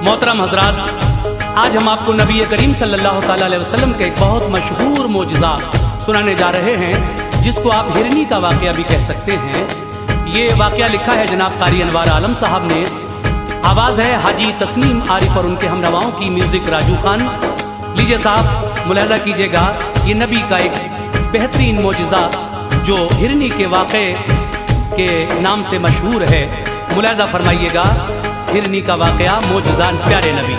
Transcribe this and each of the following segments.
मोहतरम हजरात, आज हम आपको नबी करीम सल्लल्लाहु अलैहि वसल्लम के एक बहुत मशहूर मोजज़ा सुनाने जा रहे हैं, जिसको आप हिरनी का वाक़या भी कह सकते हैं। ये वाक़या लिखा है जनाब कारी अनवार आलम साहब ने। आवाज़ है हाजी तस्नीम आरिफ और उनके हमनवाओं की, म्यूज़िक राजू खान। लीजिए साहब, मुलाहिज़ा कीजिएगा, ये नबी का एक बेहतरीन मोजज़ा जो हिरनी के वाक़े के नाम से मशहूर है। मुलाहिज़ा फरमाइएगा, हिरनी का वाक़या, मोजज़ा प्यारे नबी।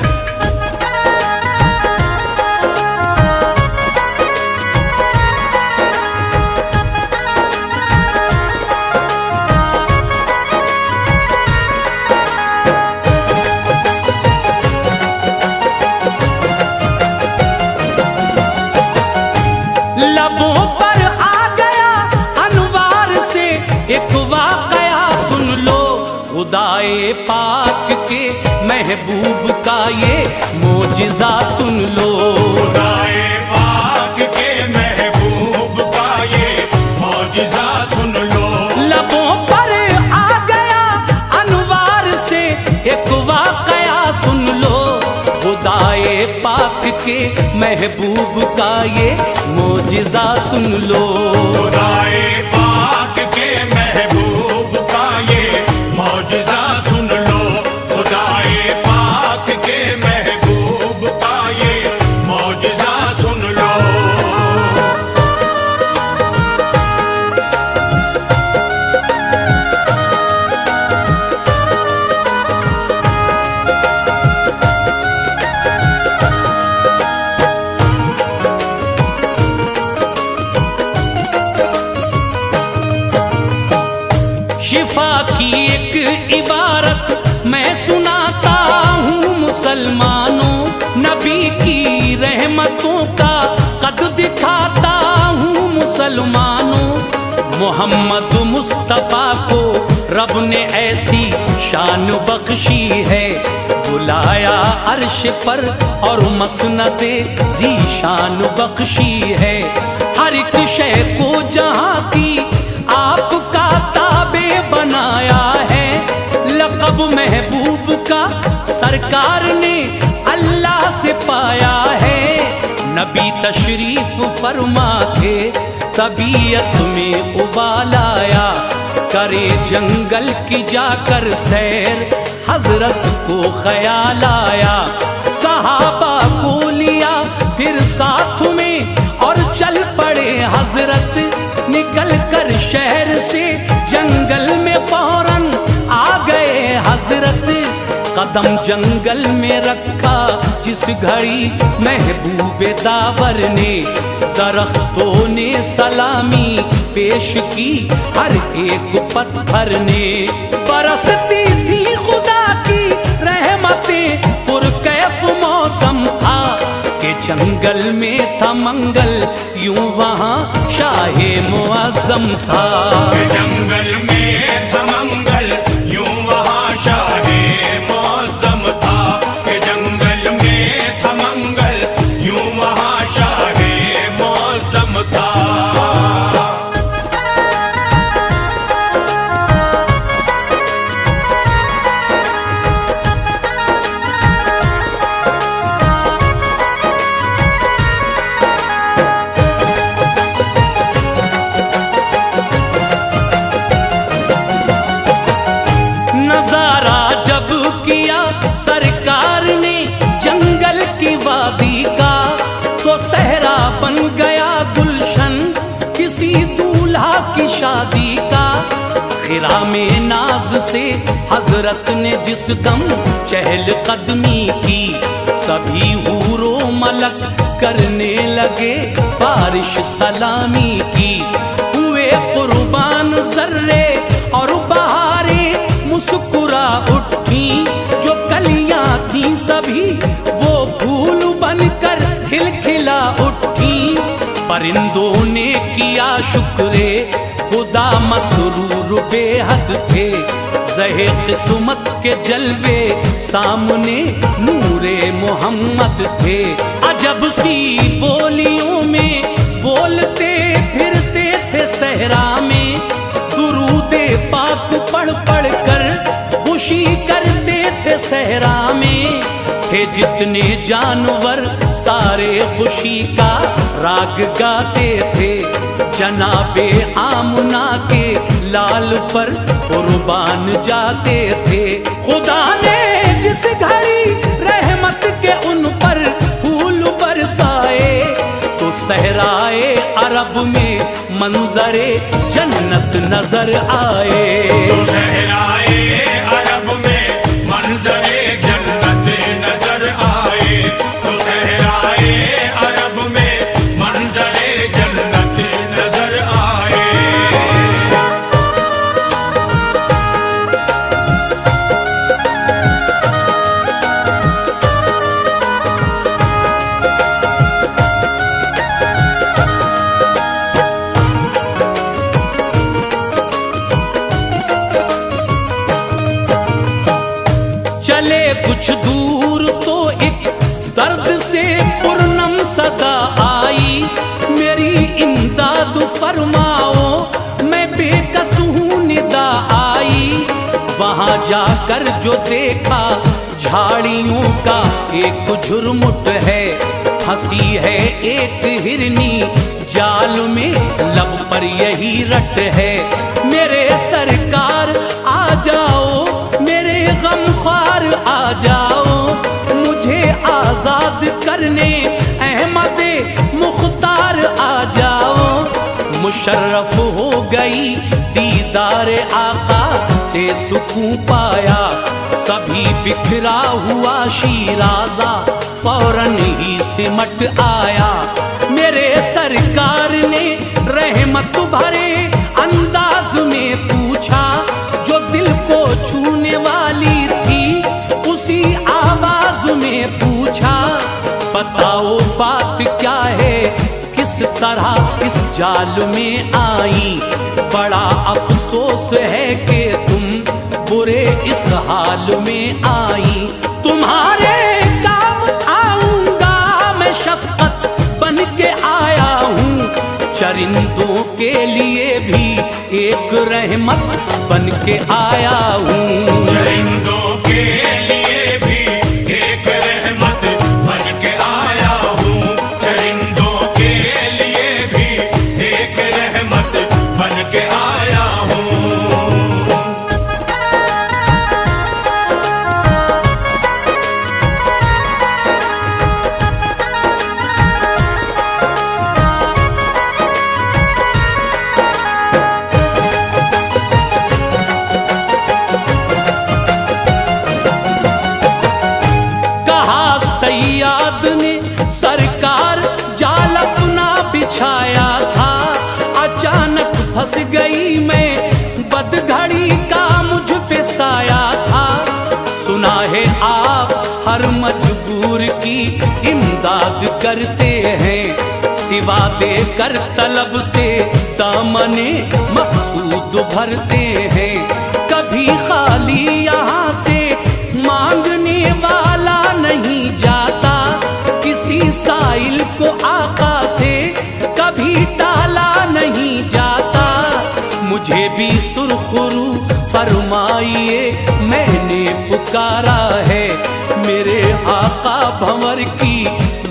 लबों पर आ गया अनवार से एक वाक़या, सुन लो खुदाए पाक के महबूब का ये मोजज़ा, सुन लो खुदाए पाक के महबूब का ये मोजज़ा, सुन लो। लबों पर आ गया अनवार से एक वाक़या, सुन लो खुदाए पाक के महबूब का ये मोजज़ा, सुन लो। खुदाए पाक के महबूब का ये मोजज़ा, सुन लो। खुदाए पाक के महबूब का ये मोजज़ा, सुन लो। शिफा की एक इबारत मैं सुनाता हूँ मुसलमानों, नबी की रहमतों का कद दिखाता हूँ मुसलमानों। मोहम्मद मुस्तफ़ा को रब ने ऐसी शान बख्शी है, बुलाया अर्श पर और मसनदे ज़ीशान बख्शी है। हर एक शय को जहाँ की आपका ताबे बनाया है, लक़ब महबूब का सरकार ने अल्लाह से पाया है। नबी तशरीफ फरमा थे, तबीयत में उबाल आया, करे जंगल की जाकर सैर, हजरत को ख्याल आया। सहाबा को लिया फिर साथ में और चल पड़े हजरत, निकल कर शहर से जंगल में फौरन आ गए हजरत। कदम जंगल में रखा जिस घड़ी महबूबे दावर ने, दरख्तों ने सलामी पेश की हर एक पत्थर ने। बरसती थी खुदा की रहमतें, पुरकैफ मौसम था कि जंगल में था मंगल, यूं वहाँ शाहे मुअज़्ज़म था। जंगल में था मंगल, यूं वहाँ शाहे मुअज़्ज़म था। कि जंगल में था मंगल, यूं वहाँ शाहे मुअज़्ज़म था। नजारा जब किया सरकार ने जंगल की वादी का, तो सहरा बन गया गुलशन किसी दूल्हा की शादी का। खिरा में नाज से हजरत ने जिस दम चहल कदमी की, सभी हूरो मलक करने लगे बारिश सलामी की। हुए कुर्बान जर्रे और बहारे मुस्कुरा उठी, जो कलियां थी सभी वो फूल बनकर खिलखिला उठी। परिंदों ने किया शुक्रे खुदा, मसरूर बेहद थे, ज़हे किस्मत के जलवे सामने नूरे मोहम्मद थे। अजब सी बोलियों में बोलते फिरते थे सहरा में, दुरूदे पाक पढ़ पढ़ कर खुशी करते थे सहरा में। थे जितने जानवर सारे खुशी का राग गाते थे। जनाबे आमना के लाल पर कुर्बान जाते थे। खुदा ने जिस घड़ी रहमत के उन पर फूल बरसाए, तो सहराए अरब में मंजरे जन्नत नजर आए। तो सहराए अरब में मंजरे जन्नत नजर आए। तो सहराए अरब में मंजरे जन्नत नजर आए। चले कुछ दूर तो एक दर्द से पूर्णम सदा आई, मेरी इमदाद फरमाओ मैं बेकस हूँ निदा आई। वहां जाकर जो देखा झाड़ियों का एक झुरमुट है, हंसी है एक हिरनी जाल में लब पर यही रट है। मेरे सरकार आ जाओ, मेरे गमख्वार आ जाओ, मुझे आजाद करने अहमदे मुख्तार आ जाओ। मुशर्रफ हो गई दीदार आका से सुकून पाया, सभी बिखरा हुआ शीराजा फौरन ही सिमट आया। मेरे सरकार ने रहमत भरे अंदाज में पूछा, जो दिल को छूने वाली थी उसी आवाज में पूछा, बताओ बात क्या है, किस तरह इस जाल में आई। बड़ा अफसोस है कि तुम बुरे इस हाल में आई। तुम्हारे काम आऊंगा मैं, शफकत बन के आया हूँ, चरिंदों के लिए भी एक रहमत बन के आया हूँ। चरिंदों के लिए भी एक रहमत बन के आया हूँ। चरिंदों के लिए भी एक रहमत बन के आया हूँ। सैयाद ने सरकार जाल अपना बिछाया था, अचानक फंस गई मैं, बदघड़ी का मुझ पे साया था। सुना है आप हर मजबूर की इमदाद करते हैं, सिवा देकर तलब से दामने मकसूद भरते हैं। कभी खाली यहाँ से मांगने वाला नहीं जाता, किसी साइल को आका से कभी टाला नहीं जाता। मुझे भी सुरखरू फरमाइए, मैंने पुकारा है, मेरे आका भंवर की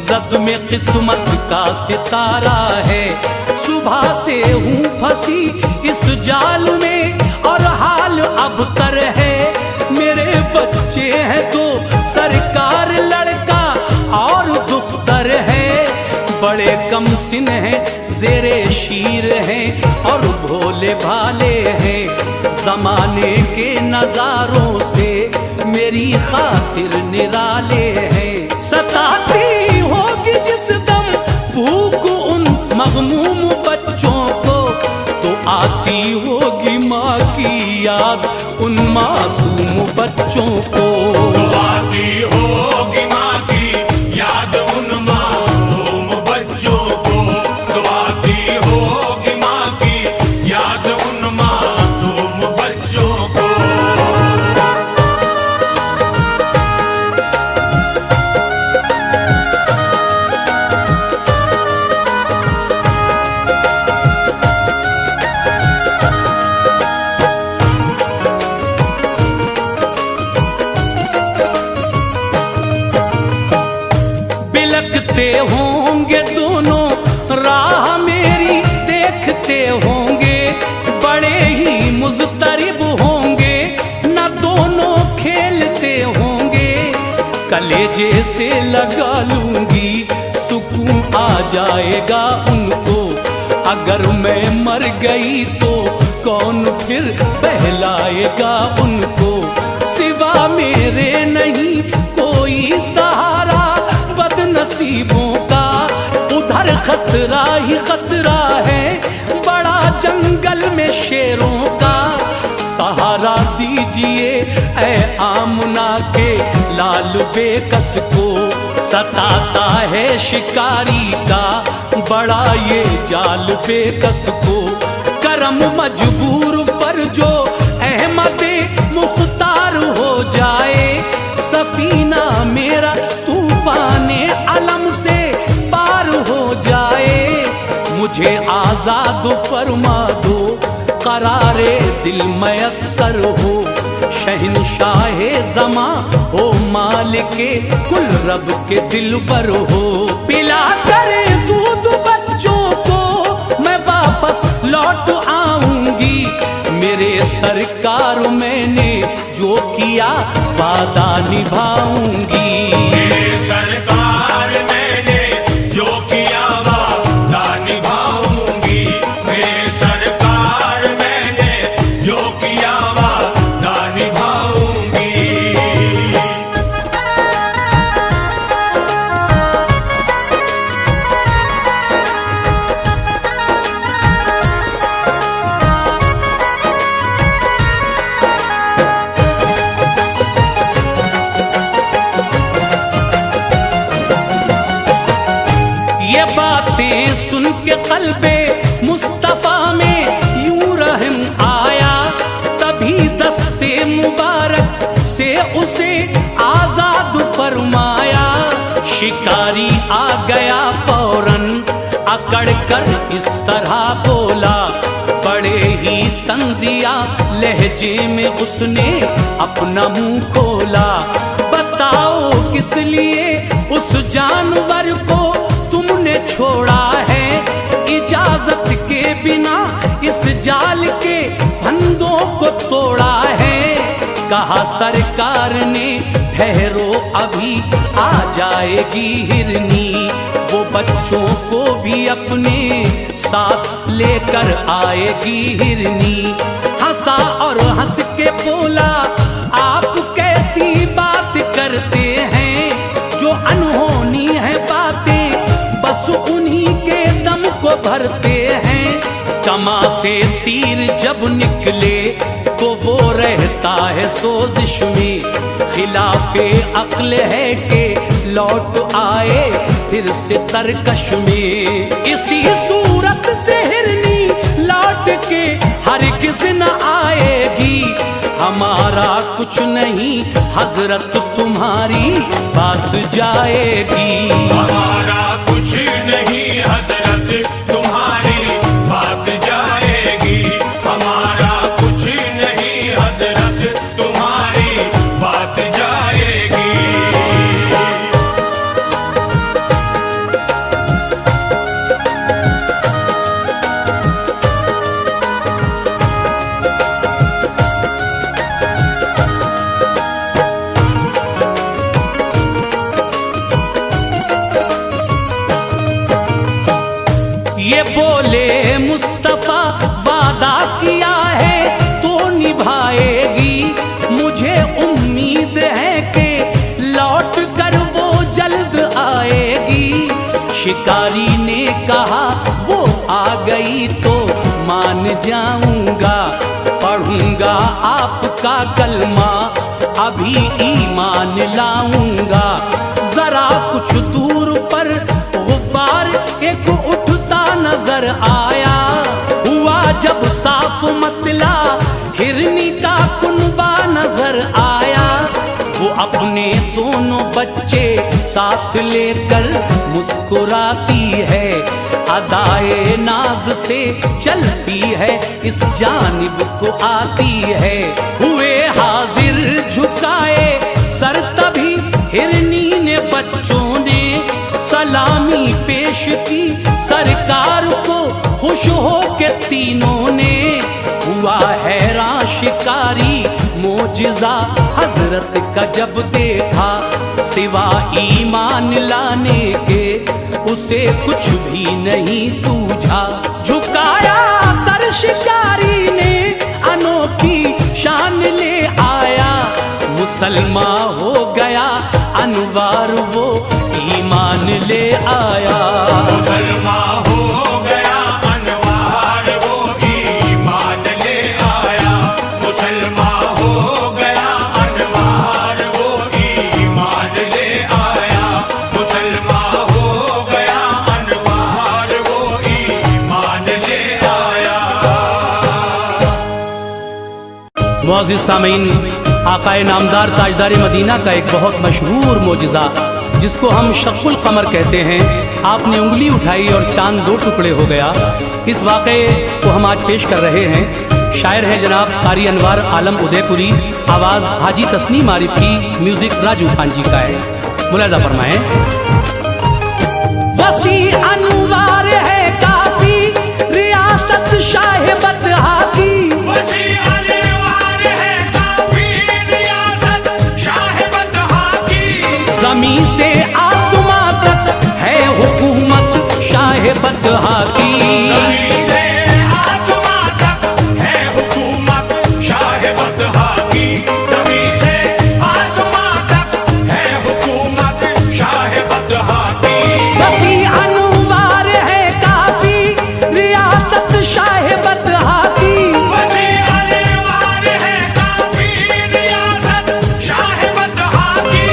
जद में किस्मत का सितारा है। सुबह से हूँ फंसी इस जाल में और हाल अब तर है, मेरे बच्चे हैं तो सरकार लड़का और दुख्तर है। बड़े कम सिन हैं, जेरे शीर हैं और भोले भाले हैं। जमाने के नजारों से मेरी खातिर निराले हैं। सताती होगी जिस दम भूख उन मगमूम बच्चों को, तो आती होगी माँ की याद उन मासूम बच्चों को। आती होगी माँ की याद उन मासूम बच्चों को। तो आती होगी माँ की याद उन मासूम बच्चों को। चलते होंगे दोनों, राह मेरी देखते होंगे, बड़े ही मुज़तरिब होंगे, न दोनों खेलते होंगे। कलेजे से लगा लूंगी, सुकून आ जाएगा उनको, अगर मैं मर गई तो कौन फिर बहलाएगा उनको। सिवा मेरे नहीं कोई सहारा बदनसीबों का, उधर खतरा ही खतरा है बड़ा जंगल में शेरों का। सहारा दीजिए ऐ आमना के लाल बेकस को, सताता है शिकारी का बड़ा ये जाल बेकस को। करम मजबूर पर जो अहमदे मुख्तार हो जाए, सफीना मेरा तूफाने अलम से पार हो जाए। मुझे आजाद फरमा दो, करारे दिल मयस्सर हो, शहनशाहे ज़मां हो, मालिके कुल रब के दिल पर हो। पिला करे दूध बच्चों को मैं वापस लौट आऊंगी, मेरे सरकार मैंने जो किया वादा निभाऊंगी। मेरे सरकार मैंने जो किया वादा निभाऊंगी, मेरे सरकार मैंने जो किया वादा निभाऊंगी। ये बातें सुन के क़ल्बे मुस्तफ़ा में यूं रहम आया, तभी दस्ते मुबारक से उसे आजाद फरमाया। शिकारी आ गया फौरन अकड़ कर इस तरह बोला, बड़े ही तंजिया लहजे में उसने अपना मुंह खोला। बताओ किस लिए उस जानवर को तुमने छोड़ा है, इजाजत के बिना इस जाल के फंदों को तोड़ा है। कहा सरकार ने ठहरो अभी आ जाएगी हिरनी, वो बच्चों को भी अपने साथ लेकर आएगी हिरनी। हंसा और हंस के बोला, आप कैसी बात करते हैं, जो अनहोनी है बातें बस उन्हीं के दम को भरते हैं। कमा से तीर जब निकले तो वो रहता है सोजिश में, खिलाफे अक्ल है कि लौट आए फिर से तरकश में। इसी सूरत से हिरनी लौट के हरगिज़ न आएगी, हमारा कुछ नहीं हजरत तुम्हारी बात जाएगी। हमारा कुछ नहीं हजरत तुम्हारी बात जाएगी, हमारा कुछ नहीं हजरत तुम्हारी बात जाएगी। ये बोले मुस्तफा वादा किया है तो निभाएगी, मुझे उम्मीद है कि लौट कर वो जल्द आएगी। शिकारी ने कहा वो आ गई तो मान जाऊंगा, पढ़ूंगा आपका कलमा अभी ईमान लाऊंगा। जरा कुछ दूर पर गुब्बार एक उठता नजर आया, हुआ जब साफ मतला हिरनी का कुनबा नजर आया। वो अपने दोनों बच्चे साथ लेकर मुस्कुराती है, अदाए नाज से चलती है इस जानिब को आती है। हुए हाजिर झुकाए सर तभी हिरनी ने बच्चों ने सलाम की सरकार को खुश हो के तीनों ने, हुआ हैरान शिकारी मोजिजा हजरत का जब देखा, सिवा ईमान लाने के उसे कुछ भी नहीं सूझा। झुकाया सर शिकारी ने अनोखी शान ले आया, मुसलमान हो गया अनवार वो ईमान ले आया। मुसलमान हो गया अनवार वो ईमान ले आया, मुसलमान हो गया अनवार वो ईमान ले आया, मुसलमान हो गया अनवार वो ईमान ले आया। मुअज़्ज़िज़ सामीन, आकाए नामदार ताजदार मदीना का एक बहुत मशहूर मोजिज़ा जिसको हम शक्कुल कमर कहते हैं, आपने उंगली उठाई और चांद दो टुकड़े हो गया। इस वाक़े को हम आज पेश कर रहे हैं। शायर हैं जनाब कारी अनवार आलम उदयपुरी, आवाज़ हाजी तस्नीम आरिफ की, म्यूजिक राजू खान जी का है। मुलाज़ा फरमाएं। वसी अनवार है काफी रियासत शाह बतहा की, ज़मीं से आसमां तक है हुकूमत शाह बतहा की। ज़मीं से आसमां तक है हुकूमत शाह बतहा की, ज़मीं से आसमां तक है हुकूमत शाह बतहा की। वसी अनवार है काफी रियासत शाह बतहा की, वसी अनवार है काफी रियासत शाह बतहा की,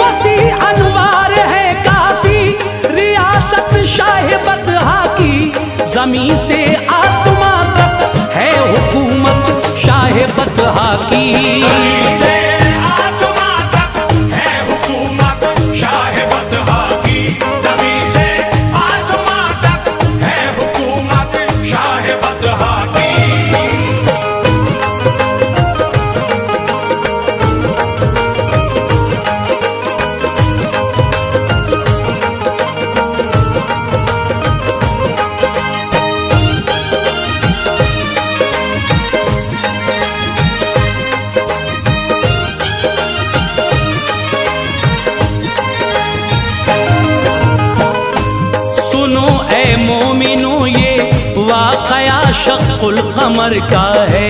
वसी अनवार है काफी रियासत शाह बतहा की, ज़मीं से आसमां तक है हुकूमत शाह बतहा की। ज़मीं से आसमां तक है हुकूमत शाह बतहा की, ज़मीं से आसमां तक है हुकूमत शाह बतहा की। सुनो ए मोमिनो ये वाक़या शक्कुल कमर का है,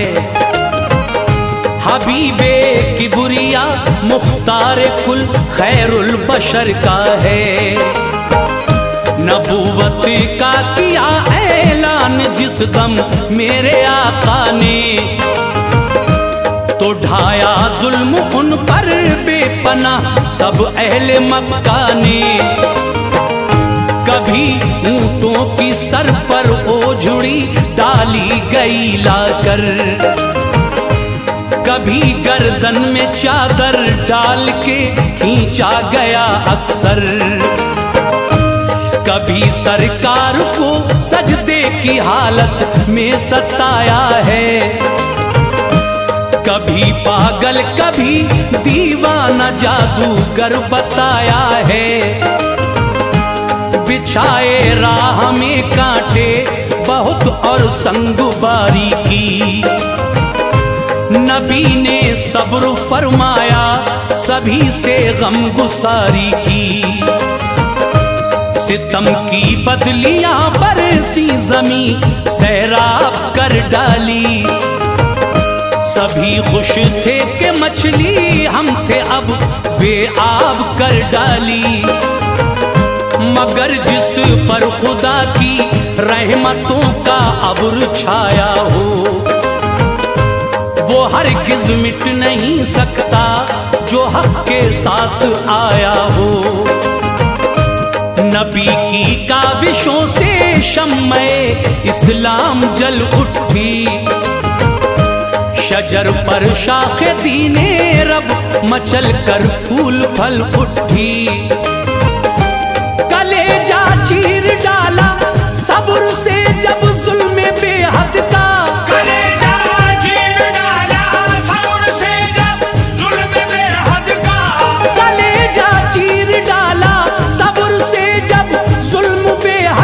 हबीबे किबरिया मुख्तार कुल खैरुल बशर का है। नबूवत का किया ऐलान जिस दम मेरे आका ने, तो ढाया जुल्म उन पर बेपनाह सब अहले मक्का ने। कभी ऊंटों की सर पर ओझड़ी डाली गई लाकर, कभी गर्दन में चादर डाल के खींचा गया अक्सर, कभी सरकार को सजदे की हालत में सताया है, कभी पागल कभी दीवाना जादूगर बताया है। बिछाए राह में कांटे बहुत और संगबारी की, नबी ने सब्र फरमाया सभी से गमगुसारी की। सितम की बदलियां बरसी ज़मीं सैराब कर डाली, सभी खुश थे कि मछली हम थे अब बेआब कर डाली। मगर जिस पर खुदा की रहमतों का अब्र छाया हो, वो हरगिज़ मिट नहीं सकता जो हक के साथ आया हो। नबी की काविशों से शम्मे इस्लाम जल उठी, शजर पर शाखे दीने रब मचल कर फूल फल उठी। कलेजा चीर डाला सब्र से जब जुल्म बेहद का, कलेजा चीर डाला सब्र से जब जुल्म बेहद का, कलेजा चीर डाला सब्र से जब जुल्म बेहद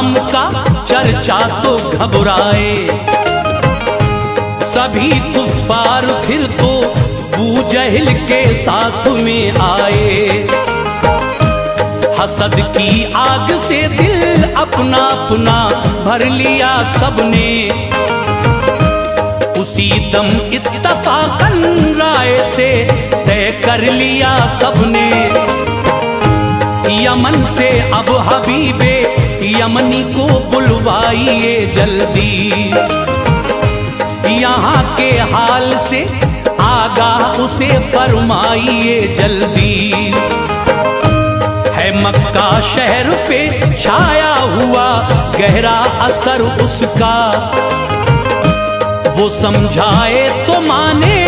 नाम का चर्चा तो घबराए। सभी कुफ्फार फिर तो अबू जहल के साथ में आए। हसद की आग से दिल अपना अपना भर लिया सबने। उसी दम इत्तफाकन राय से तय कर लिया सबने। यमन से अब हबीबे यमनी को बुलवाइए जल्दी। यहाँ के हाल से आगाह उसे फरमाइए जल्दी। है मक्का शहर पे छाया हुआ गहरा असर उसका। वो समझाए तो माने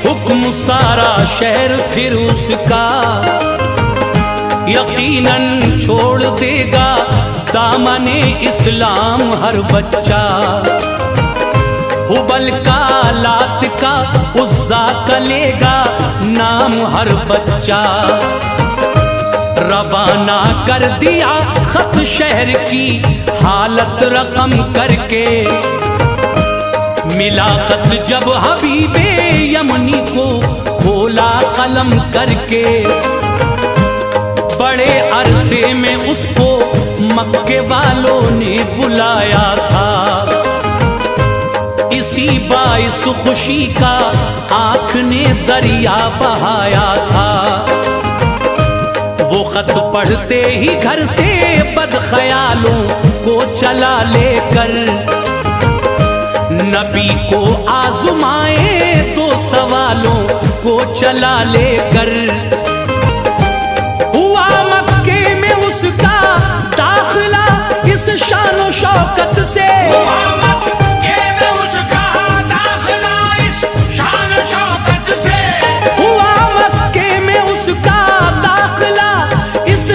हुक्म सारा शहर फिर उसका। यकीनन छोड़ देगा दामने इस्लाम हर बच्चा। हुबल का लात का उज़्ज़ा का लेगा नाम हर बच्चा। रवाना कर दिया खत शहर की हालत रकम करके। मिला खत जब हबीबे यमनी को खोला कलम करके। बड़े अरसे में उसको मक्के वालों ने बुलाया था। इसी बाइस खुशी का आँख ने दरिया बहाया था। वो खत पढ़ते ही घर से बदख्यालों को चला लेकर। नबी को आज़माए तो सवालों को चला लेकर। हुआ मक्के में उसका दाखिला इस शान शौकत से।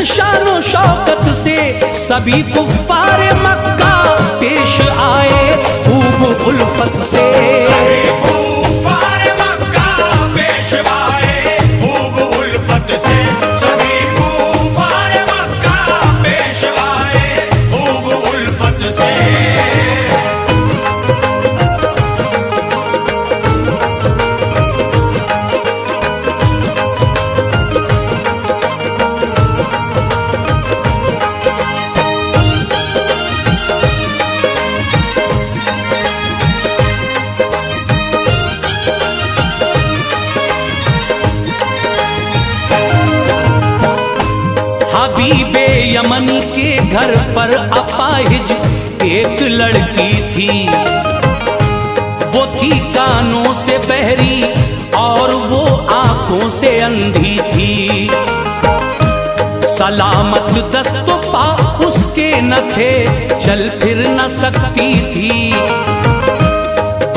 शानो शौकत से सभी कुफ्फार मक्का पेश आए खूब उल्फत से। सभी कुफ्फार मक्का पेश आए खूब उल्फत से। सभी कुफ्फार मक्का पेश आए खूब उल्फत से। हबीबे यमनी के घर पर अपाहिज एक लड़की थी। वो थी कानों से बहरी और वो आंखों से अंधी थी। सलामत दस्त पा उसके न थे, चल फिर न सकती थी।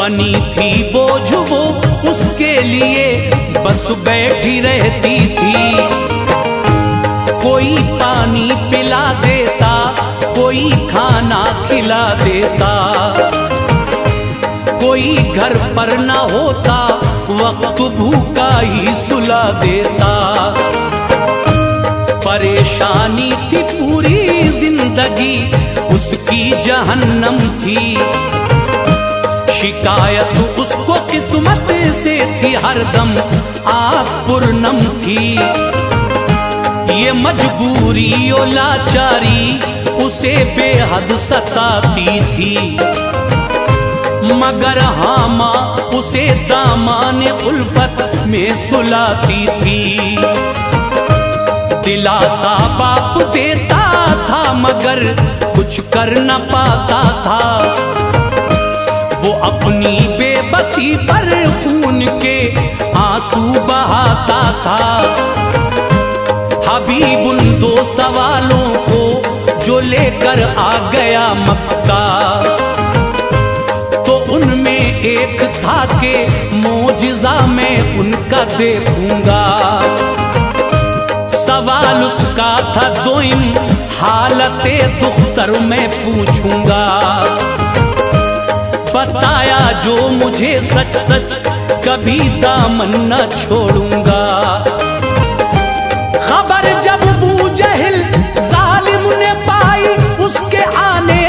बनी थी बोझ वो उसके लिए बस बैठी रहती थी। कोई पानी पिला देता, कोई खाना खिला देता। कोई घर पर न होता, वक्त भूखा ही सुला देता। परेशानी थी पूरी जिंदगी उसकी जहन्नम थी। शिकायत उसको किस्मत से थी हरदम आग पुरनम थी। ये मजबूरी और लाचारी उसे बेहद सताती थी। मगर हाँ माँ उसे दामाने उल्फत में सुलाती थी। दिलासा बाप देता था मगर कुछ कर न पाता था। वो अपनी बेबसी पर खून के आंसू बहाता था। हबीब उन दो सवालों को जो लेकर आ गया मक्का, तो उनमें एक था कि मोजिज़ा मैं उनका देखूंगा। सवाल उसका था दोइम हालते दुख्तर मैं पूछूंगा। बताया जो मुझे सच सच कभी दामन न छोड़ूंगा। खबर जब अबू जहल जालिम ने पाई उसके आने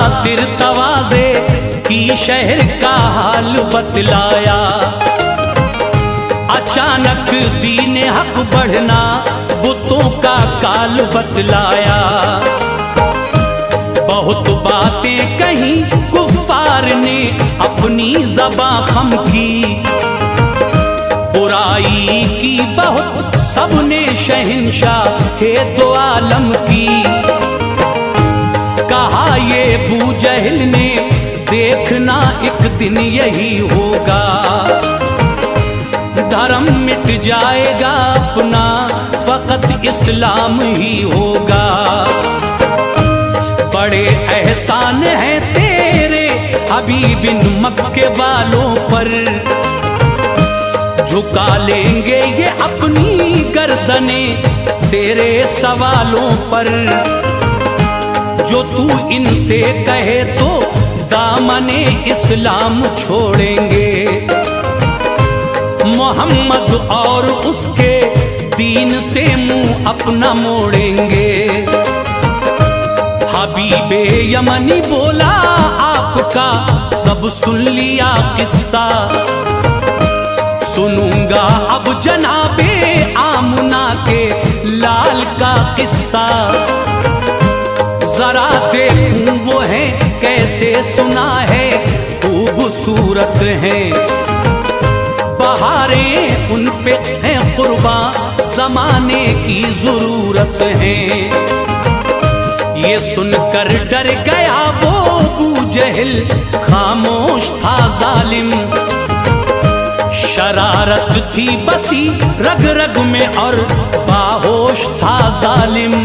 खातिर तवाज़े की शहर का हाल बतलाया। अचानक दीन हक बढ़ना बुतों का काल बतलाया। बहुत बातें कही कुफ्फार ने अपनी ज़बां खम की, बुराई की बहुत सबने शहंशाहे दो आलम की। कहा ये अबू जहल ने देखना एक दिन यही होगा, धर्म मिट जाएगा अपना फकत इस्लाम ही होगा। बड़े एहसान हैं तेरे हबीब बिन मक्के वालों पर, झुका लेंगे ये अपनी गर्दने तेरे सवालों पर। जो तू इनसे कहे तो दामने इस्लाम छोड़ेंगे, मोहम्मद और उसके दीन से मुंह अपना मोड़ेंगे। हबीबे यमनी बोला आपका सब सुन लिया किस्सा, सुनूंगा अब जनाबे आमुना के लाल का किस्सा। जरा देखूं वो है कैसे, सुना है खूबसूरत है, बहारें उन पे हैं कुर्बान जमाने की जरूरत है। ये सुनकर डर गया वो अबू जहल, खामोश था जालिम, शरारत थी बसी रग रग में और बाहोश था जालिम।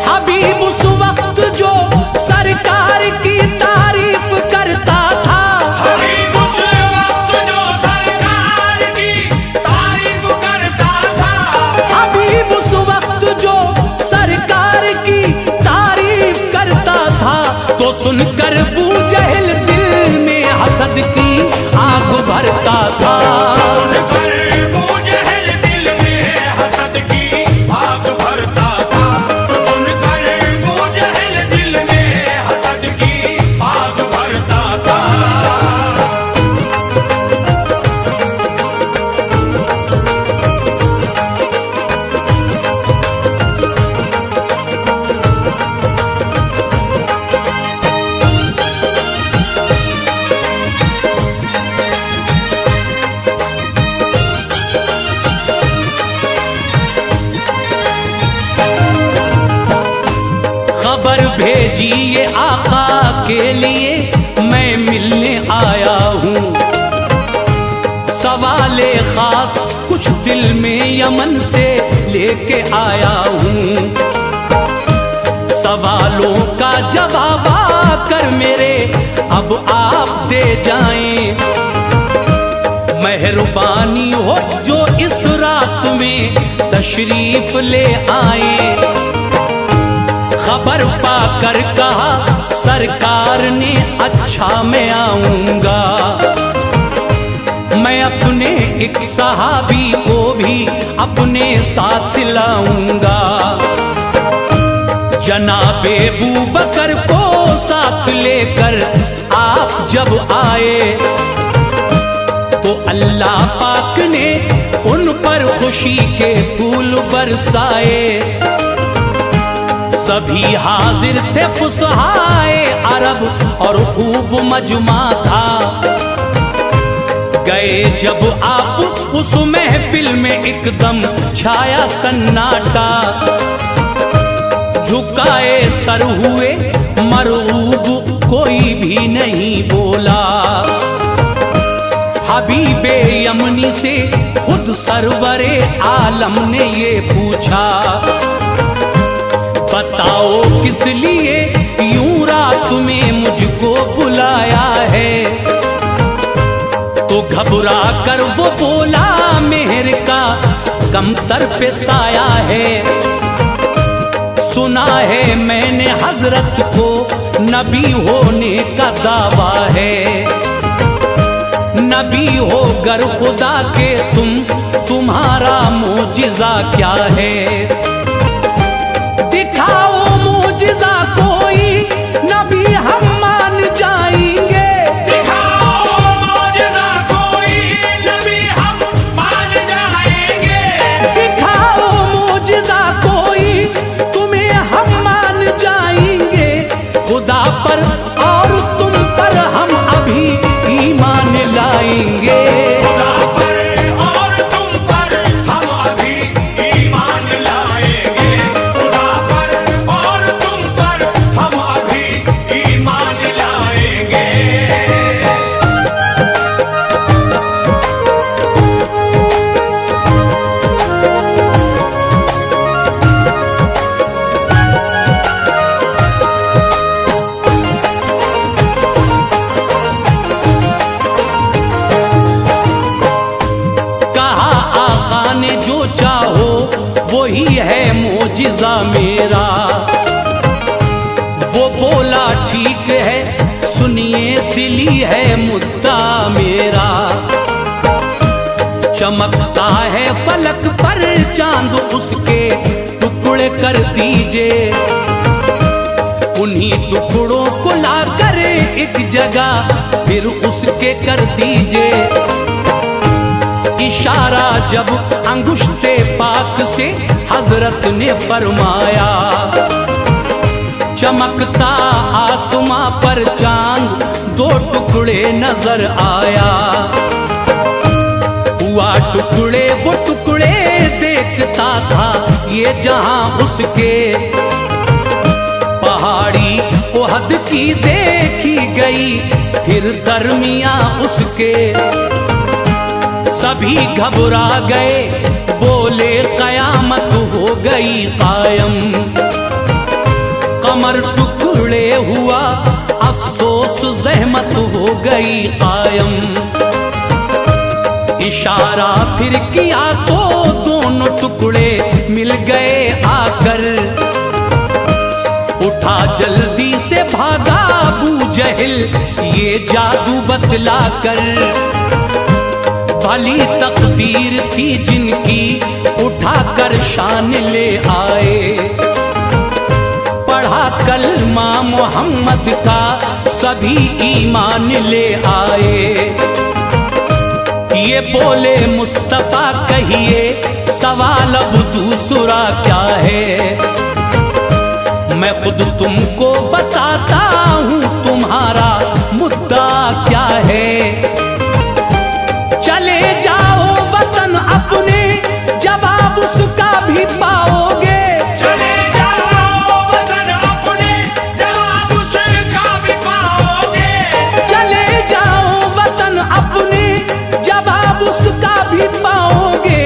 हबीब उस वक्त जो सरकार की तारीफ करता था, हबीब उस वक्त जो सरकार की तारीफ करता था, हबीब उस वक्त जो सरकार की तारीफ करता था, तो सुनकर अबू जहल दिल में हसद की आग भरता था। सुनकर अबू जहल दिल में हसद की आग भरता था, सुनकर अबू जहल दिल में हसद की आग भरता था। खबर भेजी ये आका के लिए मैं मिलने आया हूँ, सवाले खास कुछ दिल में यमन से लेके आया हूँ। सवालों का जवाब आकर मेरे अब आप दे जाएं, मेहरबानी हो जो इस रात में तशरीफ ले आए। खबर पाकर कहा सरकार ने अच्छा मैं आऊंगा, मैं अपने एक सहाबी को भी अपने साथ लाऊंगा। जनाबे अबू बकर को साथ लेकर आप जब आए, तो अल्लाह पाक ने उन पर खुशी के फूल बरसाए। सभी हाजिर थे फुसहाए अरब और खूब मजमा था। गए जब आप उस महफिल में एकदम छाया सन्नाटा, झुकाए सर हुए मरऊब कोई भी नहीं बोला। हबीबे यमनी से खुद सरवरे आलम ने ये पूछा, बताओ किस लिए यूं रात में मुझको बुलाया है। तो घबरा कर वो बोला मेहर का कमतर पे साया है। सुना है मैंने हजरत को नबी होने का दावा है। नबी हो गर खुदा के तुम्हारा मोजिजा क्या है। दिखाओ मोजिजा कोई है मोजिज़ा मेरा। वो बोला ठीक है सुनिए दिली है मुद्दा मेरा। चमकता है फलक पर चांद उसके टुकड़े कर दीजिए। उन्हीं टुकड़ों को लाकर एक जगह फिर उसके कर दीजिए। इशारा जब अंगुष्ते पाक से हजरत ने फरमाया। चमकता आसमां पर चांद दो टुकड़े नजर आया। हुआ टुकड़े वो टुकड़े देखता था ये जहां उसके। पहाड़ी ओहद की देखी गई फिर दरमिया उसके। सभी घबरा गए बोले कयामत हो गई कायम। कमर टुकड़े हुआ अफसोस जहमत हो गई कायम। इशारा फिर किया तो दोनों टुकड़े मिल गए आकर। उठा जल्दी से भागा अबू जहल ये जादू बतला कर। भली तकदीर थी जिनकी उठाकर शान ले आए। पढ़ा कलमा मोहम्मद का सभी ईमान ले आए। ये बोले मुस्तफा कहिए सवाल अब दूसरा क्या है। मैं खुद तुमको बताता हूँ तुम्हारा मुद्दा क्या है। चले जाओ वतन अपने जवाब उसका भी पाओगे। चले जाओ वतन अपने जवाब उसका भी पाओगे। चले जाओ वतन अपने जवाब उसका भी पाओगे।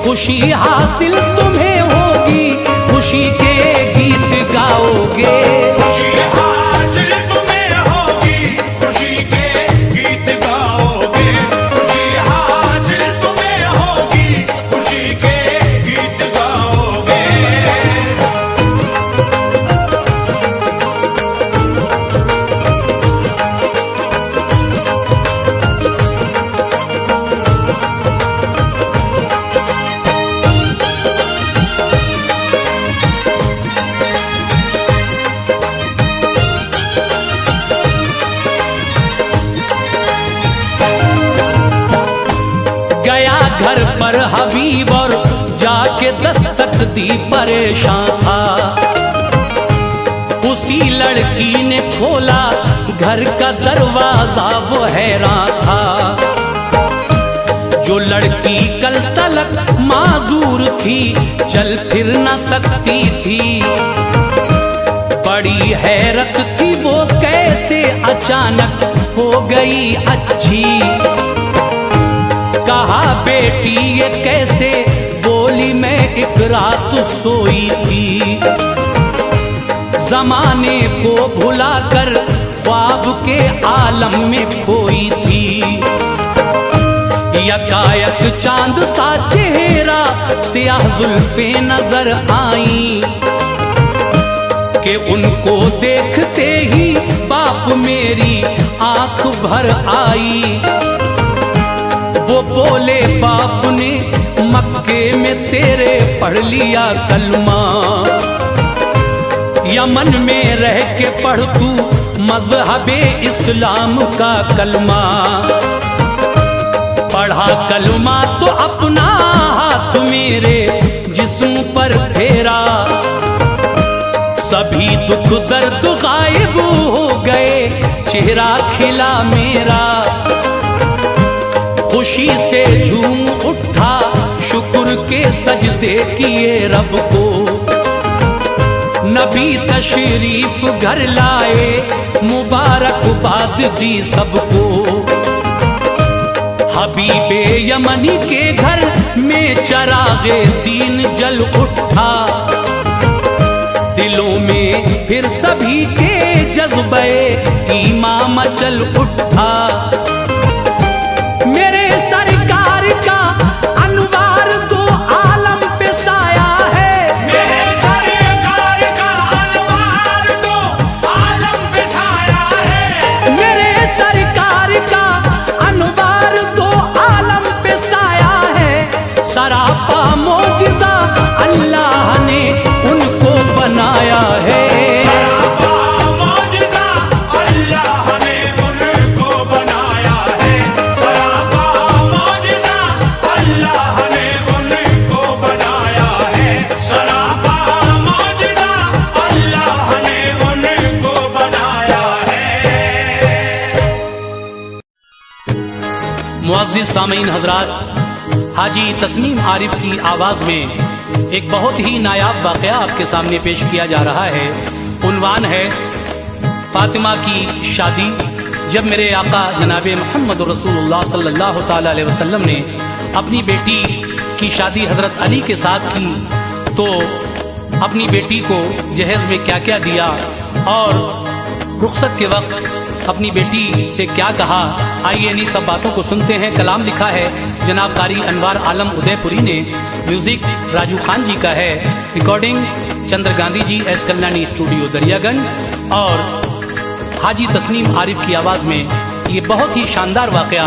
खुशी हासिल तुम्हें होगी खुशी के गीत गाओगे। खुशी हासिल तुम्हें होगी खुशी के गीत गाओगे। खुशी हासिल तुम्हें होगी खुशी के गीत गाओगे। गया घर पर हबीब और जाके दस्तक दी परेशान था। उसी लड़की ने खोला घर का दरवाजा वो हैरान था। जो लड़की कल तलक माजूर थी चल फिर न सकती थी। बड़ी हैरत थी वो कैसे अचानक हो गई अच्छी। कहा बेटी ये कैसे बोली मैं एक रात सोई थी। जमाने को भुलाकर ख्वाब के आलम में खोई थी। यकायक चांद सा चेहरा सियाह जुल्फे नजर आई। कि उनको देखते ही बाप मेरी आंख भर आई। वो बोले बाप ने मक्के में तेरे पढ़ लिया कलमा। यमन में रह के पढ़ तू मजहबे इस्लाम का कलमा। पढ़ा कलमा तो अपना हाथ मेरे जिस्म पर फेरा। सभी दुख दर्द गायब हो गए चेहरा खिला मेरा। खुशी से झूम उठा शुक्र के सजदे किए रब को। नबी तशरीफ घर लाए मुबारकबाद दी सबको। हबीबे यमनी के घर में चरागे दीन जल उठा। दिलों में फिर सभी के जज्बे ईमान मचल उठा। मेरे सरकार का अनवार दो आलम पे साया है। मुअज़्ज़िज़ सामीन हज़रात, हाजी तस्नीम आरिफ की आवाज़ में एक बहुत ही नायाब वाक़या आपके सामने पेश किया जा रहा है। उन्वान है फातिमा की शादी। जब मेरे आका जनाबे मोहम्मद रसूलुल्लाह सल्लल्लाहु ताला अलैहि वसल्लम ने अपनी बेटी की शादी हज़रत अली के साथ की तो अपनी बेटी को जहेज में क्या क्या दिया और रुखसत के वक्त अपनी बेटी से क्या कहा, आइए इन्हीं सब बातों को सुनते हैं। कलाम लिखा है जनाब कारी अनवार आलम उदयपुरी ने, म्यूजिक राजू खान जी का है, recording Chandra Gandhi ji S Kalyani studio Daryaganj और हाजी तस्नीम आरिफ की आवाज में ये बहुत ही शानदार वाकया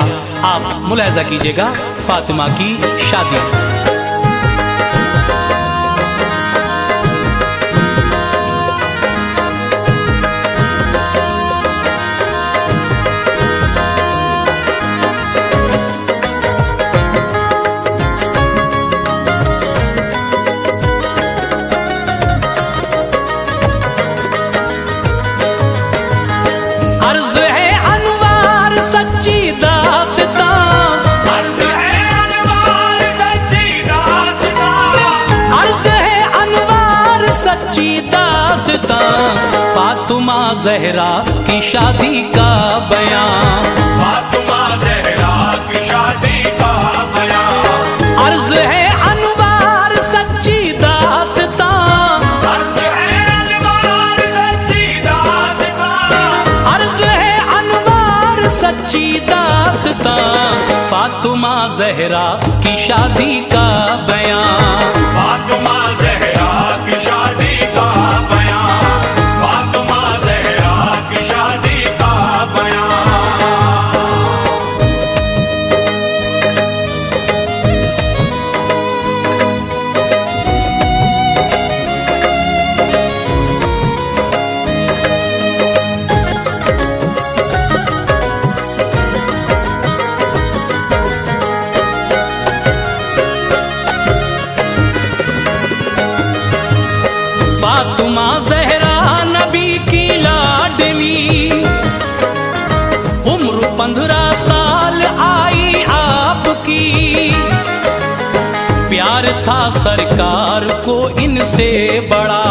आप मुलाहिजा कीजिएगा। फातिमा की शादी। फातिमा ज़हरा की शादी का बयान, फातिमा ज़हरा की शादी का बयान, अर्ज़ है अनवार सच्ची दास्तां, अर्ज़ है अनवार सच्ची दास्तां, अर्ज़ है अनवार सच्ची दास्तां, फातिमा ज़हरा की शादी का बयान, फातिमा ज़हरा की शादी का बयान, फातिमा ज़हरा की शादी का बयान। फातिमा ज़हरा नबी की लाडली, उम्र 15 साल आई आपकी, प्यार था सरकार को इनसे बड़ा,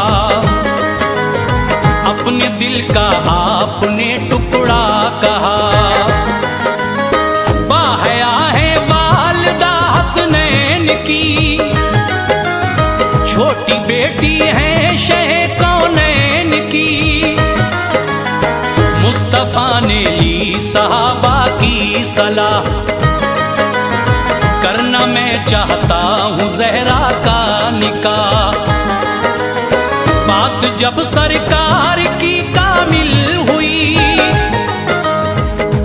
अपने दिल का आपने टुकड़ा कहा, बाहया है वालिदा हसनैन की, छोटी बेटी है शह कौनैन की, मुस्तफा ने ली सहाबा की सलाह, करना मैं चाहता हूँ ज़हरा का निकाह, बात जब सरकार की कामिल हुई,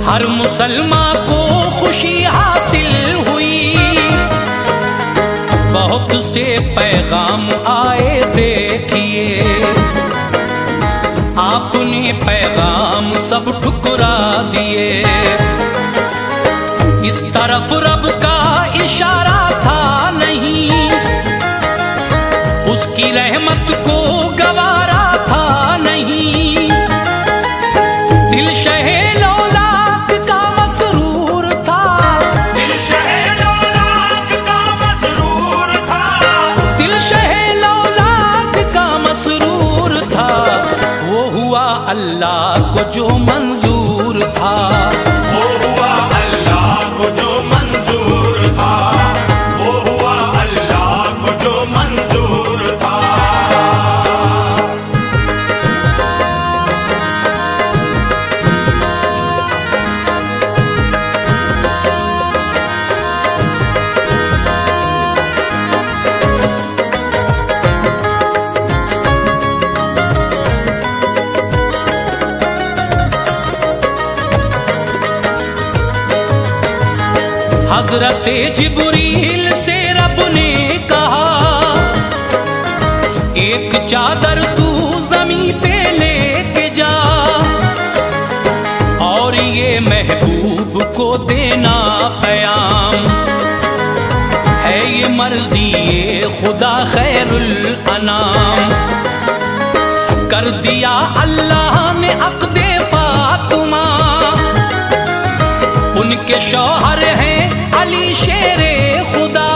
हर मुसलमान को खुशी हासिल हुई, बहुत से पैगाम आए देखिए, आपने पैगाम सब ठुकरा दिए, इस तरफ रब का इशारा था नहीं, उसकी रहमत को गवारा था नहीं, दिल शहे लौलाक का मसरूर था, दिल शहे लौलाक का मसरूर था, दिल शहे लौलाक का मसरूर था, वो हुआ अल्लाह को जो मंजूर था, वो हुआ अल्लाह को जो मंजूर था, वो हुआ अल्लाह को जो मंजूर था। हज़रत जिब्रील से रब ने कहा, एक चादर तू ज़मीं पे लेके जा, और ये महबूब को देना क़याम, है ये मर्ज़ी ये खुदा खैरुल अनाम, कर दिया अल्लाह ने अक़्दे फातिमा, उनके शौहर हैं अली शेरे खुदा।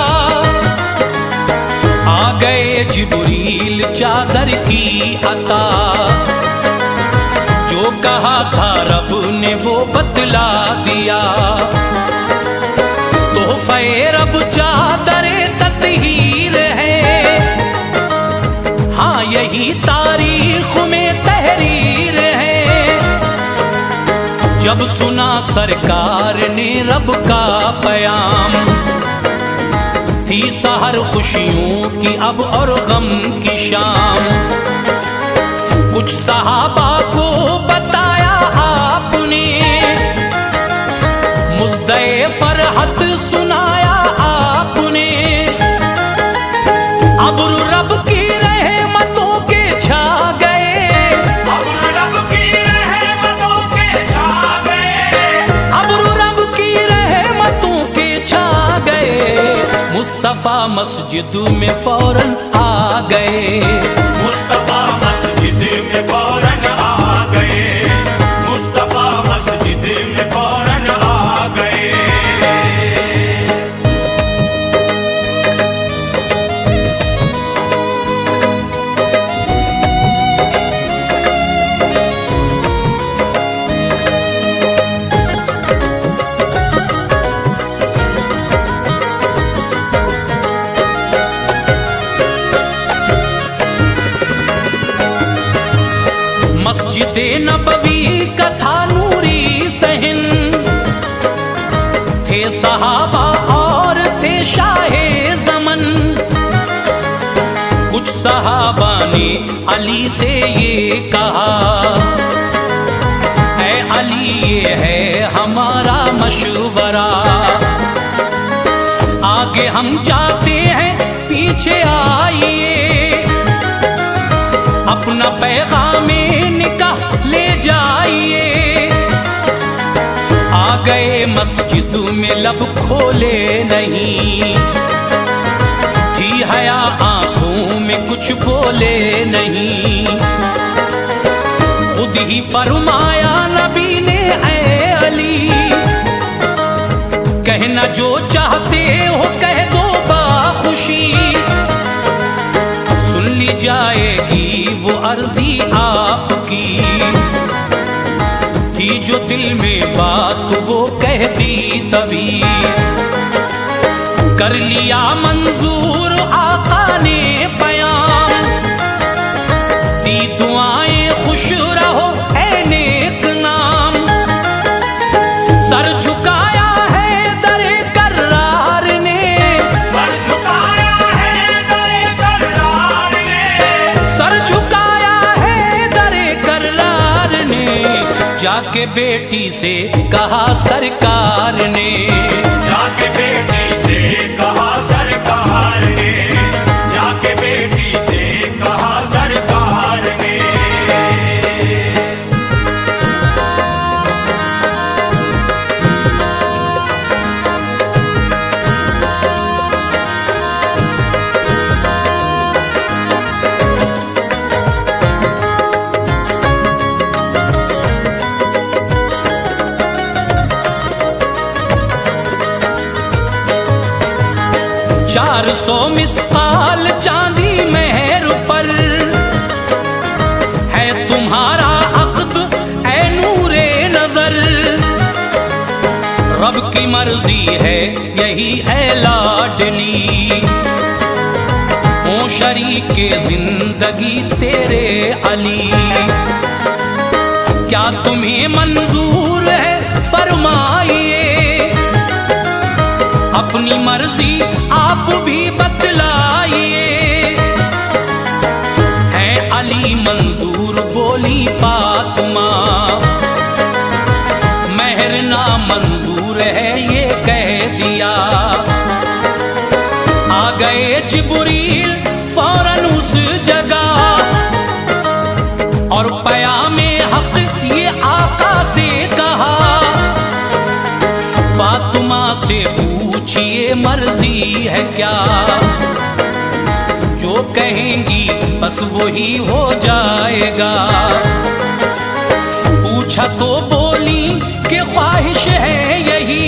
आ गए जिब्रील चादर की अता, जो कहा था रब ने वो बतला दिया। तोहफे रब चादरे तत्हीर है, हाँ यही तारीख में तहरीर है। जब सुना सरकार ने रब का पयाम, थी सहर खुशियों की अब और गम की शाम। कुछ सहाबा को बताया आपने, मुज़्दे फरहत सुनाया आपने। अब्र रब की रहमतों के छा गए, अब्र रब की रहमतों के छा गए, अब्र रब की रहमतों के छा गए। मुस्तफा मस्जिद में फौरन आ गए, मुस्तफा मस्जिद में फौरन आ गए, मुस्तफा मस्जिद में फौरन आ गए। मस्जिदे नबवी का था नूरी सहन, थे सहाबा और थे शाहे ज़मन। कुछ सहाबा ने अली से ये कहा, ऐ अली ये है हमारा मशवरा। आगे हम जाते हैं पीछे आइए, अपना पैगामे निकाह ले जाइए। आ गए मस्जिद में लब खोले नहीं, थी हया आंखों में कुछ बोले नहीं। खुद ही फरमाया नबी ने, ऐ अली कहना जो चाहते हो कह दो बाखुशी। सुन ली जाएगी वो अर्जी आपकी, थी जो दिल में बात वो कह दी तभी। कर लिया मंजूर आका ने बयान, दी दुआएं खुश रहो ऐ नेक नाम। सर झुकाया है दरे कर्रार ने, सर झुकाया है दरे कर्रार ने, सर झुकाया है दरे कर्रार ने। जाके बेटी से कहा सरकार ने, जाके बेटी से कहा सरकार ने, जाके बेटी से कहा सरकार ने। चार 400 मिस्काल चांदी मेहर पर है तुम्हारा अक़्द ऐ नूरे नजर। रब की मर्जी है यही ऐ लाडली, हो शरीके जिंदगी तेरे अली। क्या तुम्हें मंजूर है फरमाइए, अपनी मर्जी आप भी बतलाइए। है अली मंजूर बोली फातिमा, महर ना मंजूर है ये कह दिया। आ गए जिब्रील फौरन उस जगह, और पयामे हक ये आका से कहा। फातिमा से पूछिए मर्जी है क्या, जो कहेंगी बस वही हो जाएगा। पूछा तो बोली कि ख्वाहिश है यही,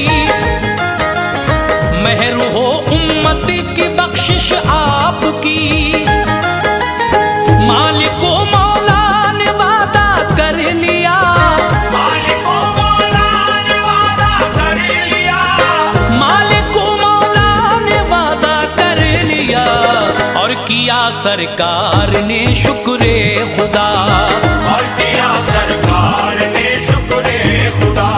किया सरकार ने शुक्रे खुदा, और किया सरकार ने शुक्रे खुदा,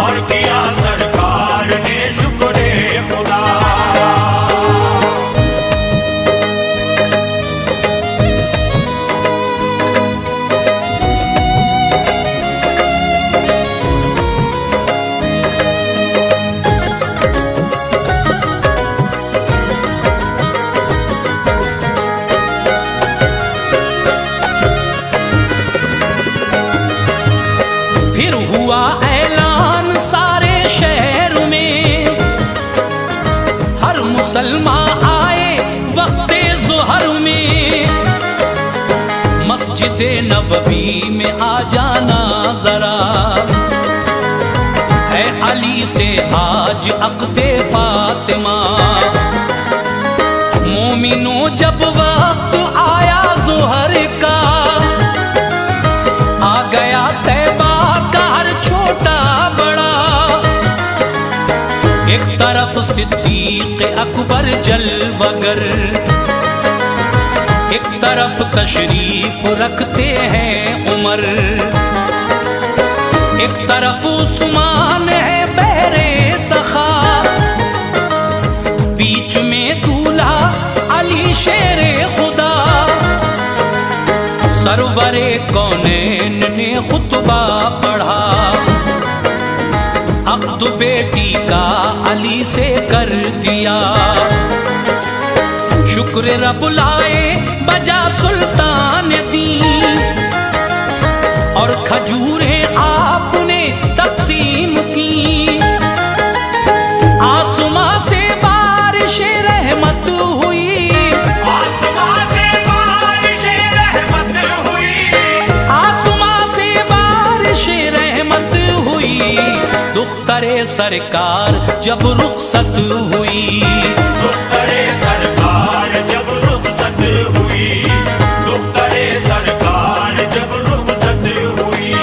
और किया सरकार ने शुक्रे खुदा। फिर हुआ ऐलान सारे शहर में, हर मुसलमान आए वक्ते ज़ुहर में, मस्जिद नबवी में आ जाना जरा, है अली से आज अक़्दे फातिमा। मोमिनो जब वक्त आया ज़ुहर का, आ गया तैबा का हर छोटा बड़ा, एक तरफ सिद्दीक अकबर जलवगर, एक तरफ तशरीफ रखते हैं उमर, एक तरफ उस्मान है बहरे सखा, बीच में दूल्हा अली शेरे खुदा। सरवरे कौनैन ने खुतबा पढ़ा, अब्द बेटी का अली से कर दिया, शुक्र रब लाए बजा सुल्तान दी, और खजूरें आपने तकसीम की। आसमां से बारिश रहमत हुई, आसमां से बारिश रहमत हुई, आसमां से बारिश रहमत हुई। दुख्तरे सरकार जब रुखसत हुई, दुख्तरे सरकार जब रुखसत हुई, दुख्तरे सरकार जब रुखसत हुई।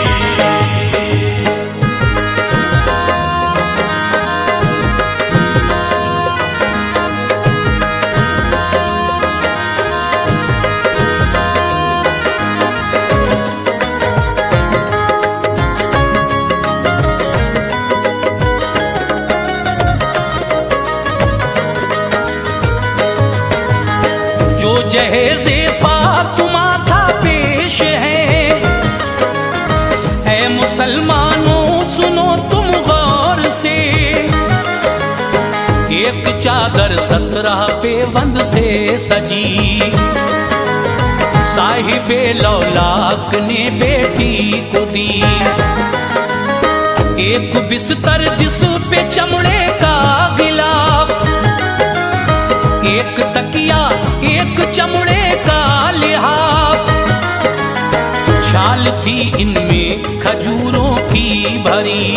जो जहेज़े फातिमा था पेश है, ऐ मुसलमानों सुनो तुम गौर से, एक चादर 17 पेवंद से सजी, साहिबे लौलाक ने बेटी को दी, एक बिस्तर जिस पे चमड़े का गिलाफ, एक तकिया एक चमड़े का लिहाफ, छाल थी इनमें खजूरों की भरी,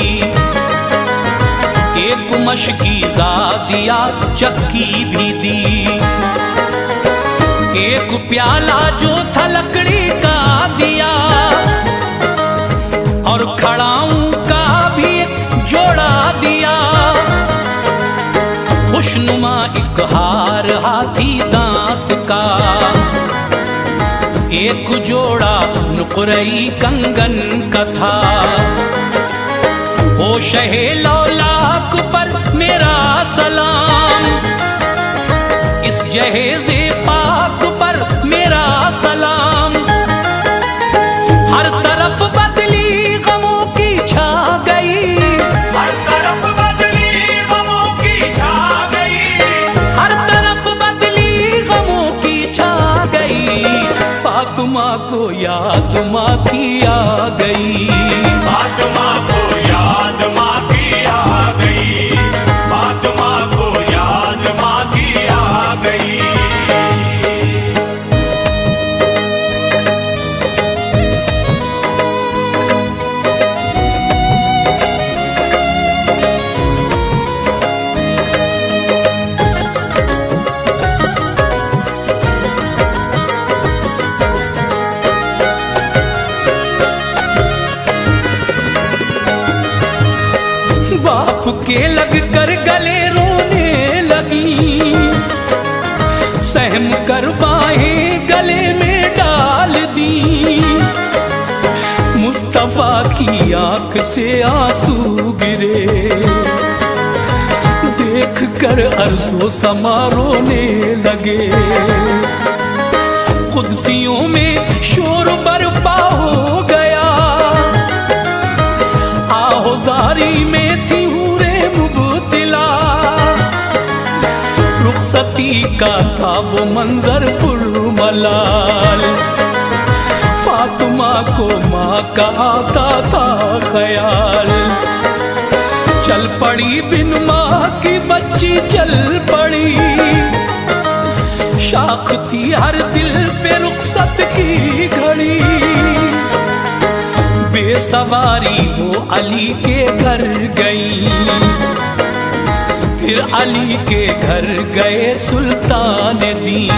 एक मशकीज़ा दिया चक्की भी दी, एक प्याला जो था लकड़ी का दिया, और खड़ाऊं का भी एक जोड़ा दिया, खुशनुमा एक हार हाथी दांत का, एक जोड़ा नुक़रई कंगन का था। ओ शहे लौलाक पर मेरा सलाम, इस जहेज़े पाक पर मेरा सलाम। हर तरफ बदली गमों की छा गई, हर तरफ बदली गमों की छा गई, हर तरफ बदली गमों की छा गई। फातिमा को याद माँ की आ गई, फातिमा को याद माँ की आ गई, फातिमा को याद माँ की आ गई। बाप के लग कर गले रोने लगी, सहम कर आंख से आंसू गिरे, देख कर अर्ज़ो समा रोने लगे। कुदसियों में शोर बरपा हो गया, आहोजारी में थी हूरे मुबतिला। रुखसती का था वो मंजर पुरमलाल, फातिमा को माँ का आता था ख्याल। चल पड़ी बिन माँ की बच्ची चल पड़ी, शाख थी हर दिल पे रुखसत की घड़ी। बेसवारी वो अली के घर गई, फिर अली के घर गए सुल्तान दी।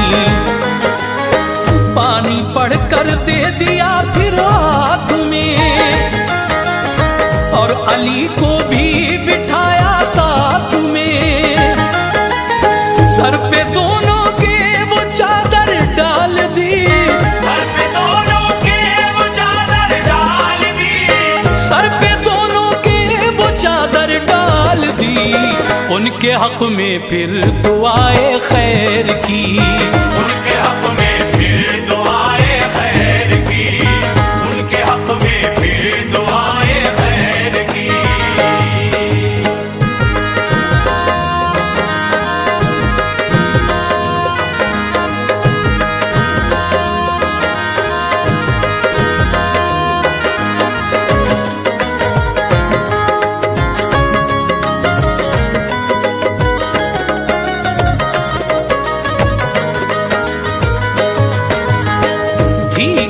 पानी पढ़कर दे दिया फिर हाथ में, और अली को भी बिठाया साथ में। सर पे दोनों के वो चादर डाल दी, सर पे दोनों के वो चादर डाल दी, सर पे दोनों के वो चादर डाल दी। उनके हक में फिर दुआए खैर की, उनके हक में फिर दुआए खैर की, उनके हक में फिर दुआए खैर की।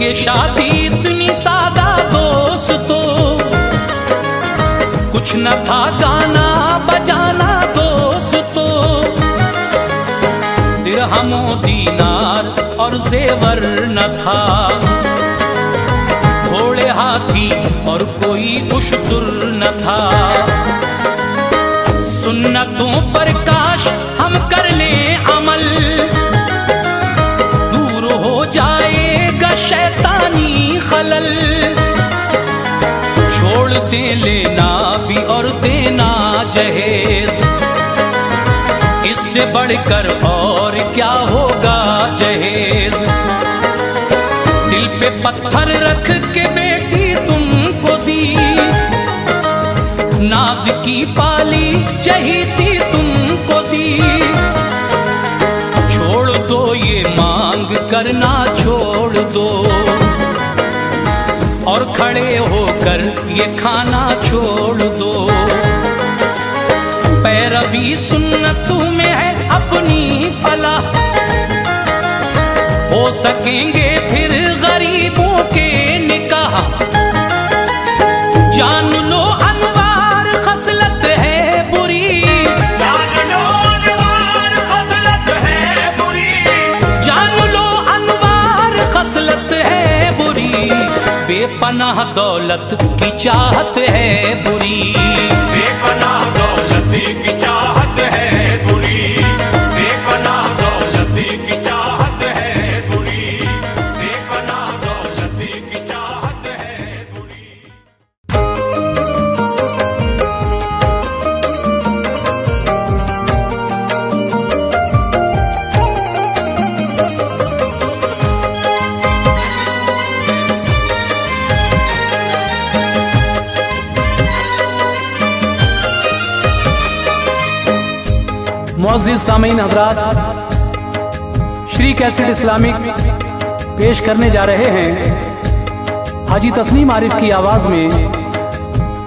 ये शादी इतनी सादा दोस्तों, कुछ न था गाना बजाना दोस्तों। दिरहमो दीनार और जेवर न था, घोड़े हाथी और कोई उश्तुर न था। सुन्नतों पर काश हम कर लें अमल, दूर हो जाएगा शैतानी खलल। छोड़ दे लेना भी और देना जहेज, इससे बढ़कर और क्या होगा जहेज। दिल पे पत्थर रख के बेटी तुमको दी, नाज की पाली चहीती तुमको दी। छोड़ दो ये मांग करना छोड़ दो, और खड़े होकर ये खाना छोड़ दो। पैरवी सुन्नतों में है अपनी फलाह, हो सकेंगे फिर गरीबों के निकाह। जान लो अनवार खसलत है बुरी, जान लो अनवार खसलत है बुरी, जान लो अनवार खसलत है बुरी। बेपनाह दौलत की चाहत है बुरी, बेपनाह दौलत की चाहत है बुरी, बेपनाह दौलत की चाहत है बुरी, बेपनाह दौलत की चाहत है बुरी। मुअज़्ज़िज़ सामीन हज़रात, श्री कैसेट इस्लामिक पेश करने जा रहे हैं हाजी तस्नीम आरिफ की आवाज़ में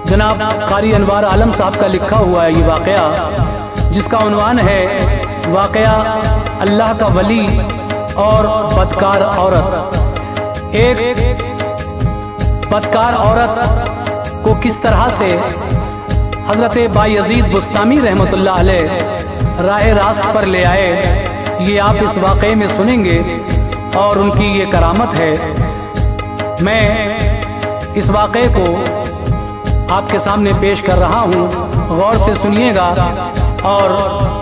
जनाब कारी अनवार आलम साहब का लिखा हुआ है ये वाक़या, जिसका उन्वान है वाक़या अल्लाह का वली और बदकार औरत। एक बदकार औरत को किस तरह से हज़रत बायज़ीद बुस्तामी रहमतुल्लाह अलैह राह रास्त पर ले आए, ये आप इस वाक़े में सुनेंगे और उनकी ये करामत है। मैं इस वाक़े को आपके सामने पेश कर रहा हूँ, गौर से सुनिएगा और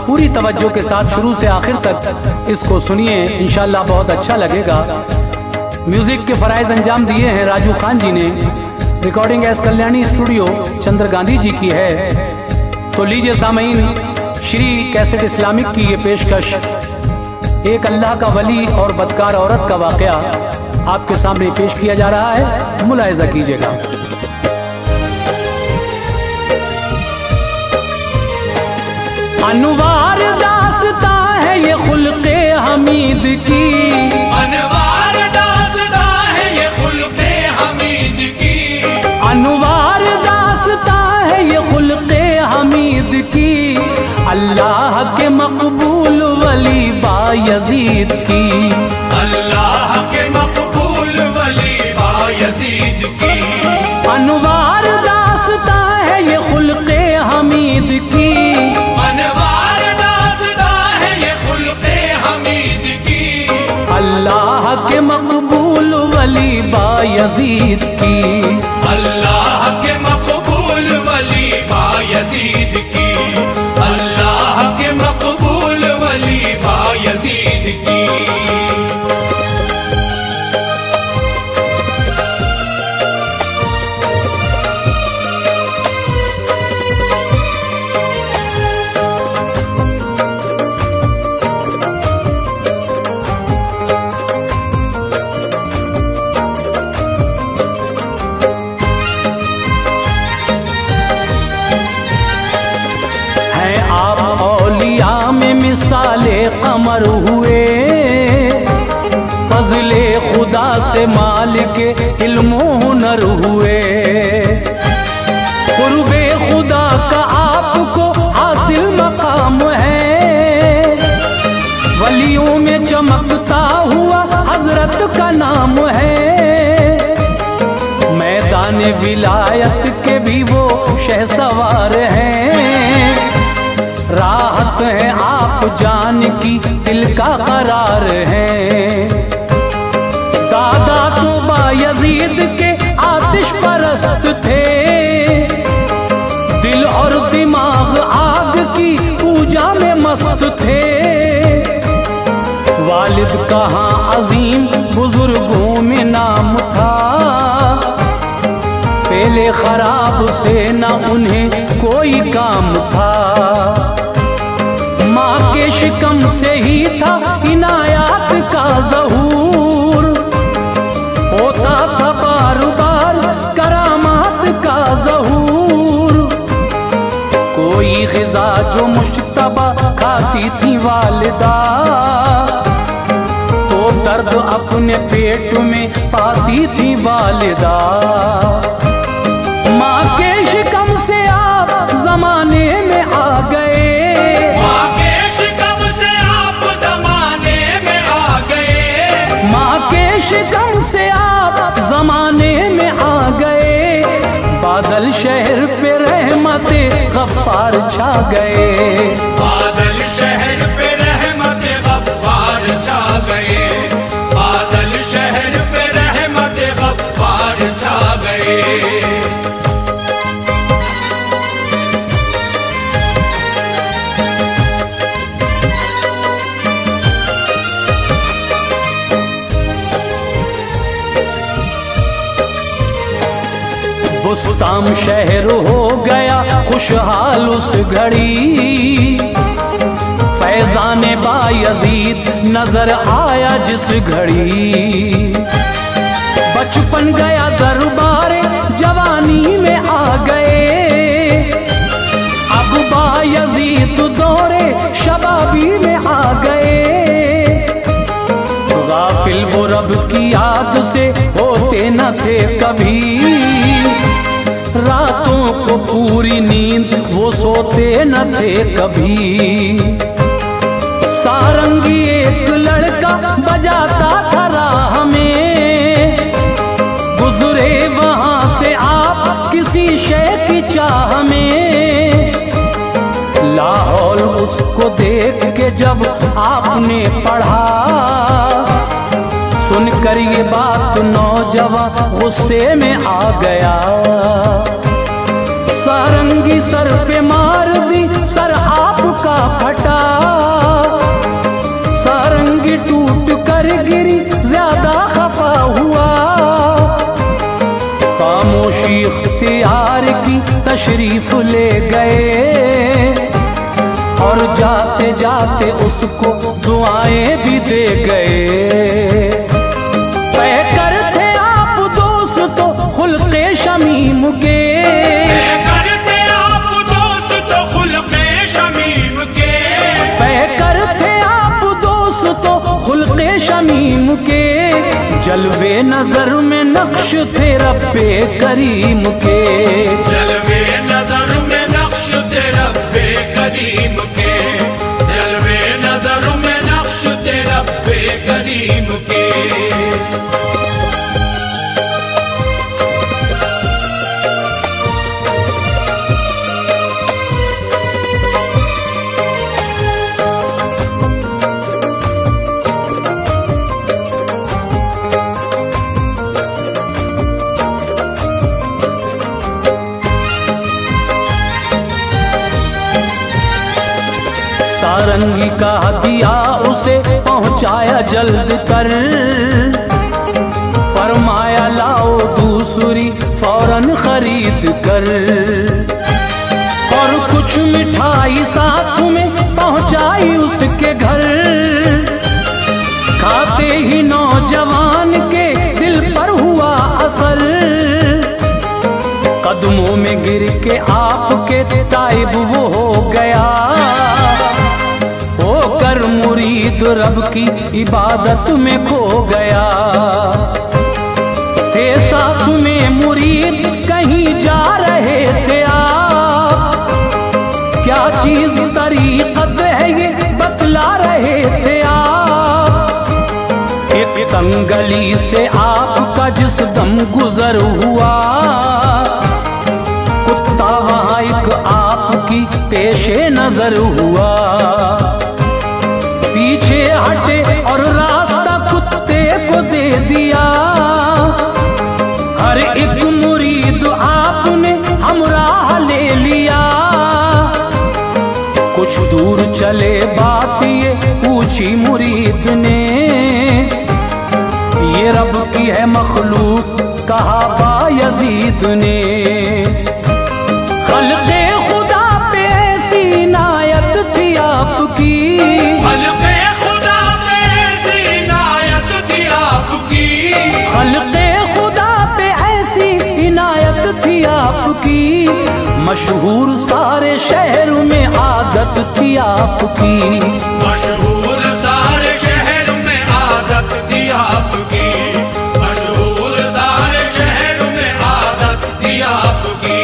पूरी तवज्जो के साथ शुरू से आखिर तक इसको सुनिए, इंशाअल्लाह बहुत अच्छा लगेगा। म्यूज़िक के फ़राइज़ अंजाम दिए हैं राजू खान जी ने, रिकॉर्डिंग एस कल्याणी स्टूडियो चंद्र गांधी जी की है। तो लीजिए सामीन, श्री कैसेट इस्लामिक की ये पेशकश, एक अल्लाह का वली और बदकार औरत का वाकया आपके सामने पेश किया जा रहा है, मुलाहिजा कीजिएगा। अनवार दास्ता है ये खुल्क़े हमीद की, अनवार दास्ता है ये खुल्क़े हमीद की, अनवार दास्ता है ये खुल्क़े हमीद की, अल्लाह के मकबूल वली बायज़ीद की, अल्लाह के मकबूल वली बायज़ीद की, अनवार दास्ता है ये खुल्क़े हमीद की, अनवार दास्ता है ये खुल्क़े हमीद की, अल्लाह के मकबूल वली बायज़ीद की, अल्लाह के मकबूल वली बायज़ीद की, अल्लाह के मकबूल वली बायज़ीद की। मिसाले कमर हुए, फज़ले खुदा से मालिके इल्म हुनर हुए, कुर्बे खुदा का आपको हासिल मकाम है, वलियों में चमकता हुआ हजरत का नाम है, मैदान विलायत के भी वो शहसवार हैं, राहत है आप जान की दिल का करार है, दादा तो बायज़ीद के आतिश परस्त थे, दिल और दिमाग आग की पूजा में मस्त थे, वालिद कहाँ अजीम बुजुर्गों में नाम था, पहले खराब से न उन्हें कोई काम था, माँ के शिकम से ही था इनायात का ज़हूर, होता था बार बार करामात का ज़हूर, कोई ग़िज़ा जो मुश्तबा खाती थी वालिदा, तो दर्द अपने पेट में पाती थी वालिदा, माँ के शिकम से आप ज़माने में आ गए, शिकम से आप जमाने में आ गए, बादल शहर पे रहमते गफ्फार छा गए, बादल शहर पे रहमते गफ्फार छा गए, बादल शहर पे रहमते गफ्फार छा गए। बुस्ताम शहर हो गया खुशहाल उस घड़ी, फैज़ाने बायज़ीद नजर आया जिस घड़ी, बचपन गया दरबारे जवानी में आ गए, अब बायज़ीद दौरे शबाबी में आ गए, गाफिल वो रब की याद से होते न थे कभी, रातों को पूरी नींद वो सोते न थे कभी, सारंगी एक लड़का बजाता था राह में, गुजरे वहां से आप किसी शय की चाह में, लाहौल उसको देख के जब आपने पढ़ा, सुनकर ये बात नौजवान गुस्से में आ गया, सारंगी सर पे मार दी, सर आपका फटा, सारंगी टूट कर गिरी, ज्यादा खफा हुआ, खामोशी तशरीफ ले गए और जाते जाते उसको दुआएं भी दे गए। पैकर थे आप दोस्त तो खुल्क़े शमीम के, करते आप दोस्त खुल्क़े शमीम के, पैकर थे आप दोस्त तो खुल्क़े शमीम के, जलवे नजर में नक्श थे रब्बे करीम के, जलवे नजर में नक्श थे रब्बे करीम के, जलवे नजर में नक्श थे रब्बे करीम के। सारंगी का दिया उसे पहुंचाया जल्द कर, फरमाया लाओ दूसरी फौरन खरीद कर, और कुछ मिठाई साथ में पहुंचाई उसके घर। खाते ही नौजवान के दिल पर हुआ असर, कदमों में गिर के आपके ताइब वो हो गया, होकर मुरीद रब की इबादत में खो गया। थे साथ में मुरीद कहीं जा रहे थे आप, क्या चीज तरीक़त है ये बतला रहे थे आप। एक तंगली से आपका जिस दम गुजर हुआ, कुत्ता वहाँ एक आपकी पेशे नजर हुआ। पीछे हटे और रास्ता कुत्ते को दे दिया, हर एक मुरीद आपने हमराह ले लिया। कुछ दूर चले बात ये पूछी मुरीद ने, ये रब की है मखलूक कहा बायजीद ने। खल्क़े खुदा पे ऐसी इनायत थी आपकी, खल्क़े खुदा पे ऐसी इनायत थी आपकी, खल्क़े खुदा पे ऐसी इनायत थी आपकी, मशहूर सारे शहर में आदत थी आपकी, मशहूर सारे शहर में आदत थी आपकी, मशहूर सारे शहर में आदत थी आपकी।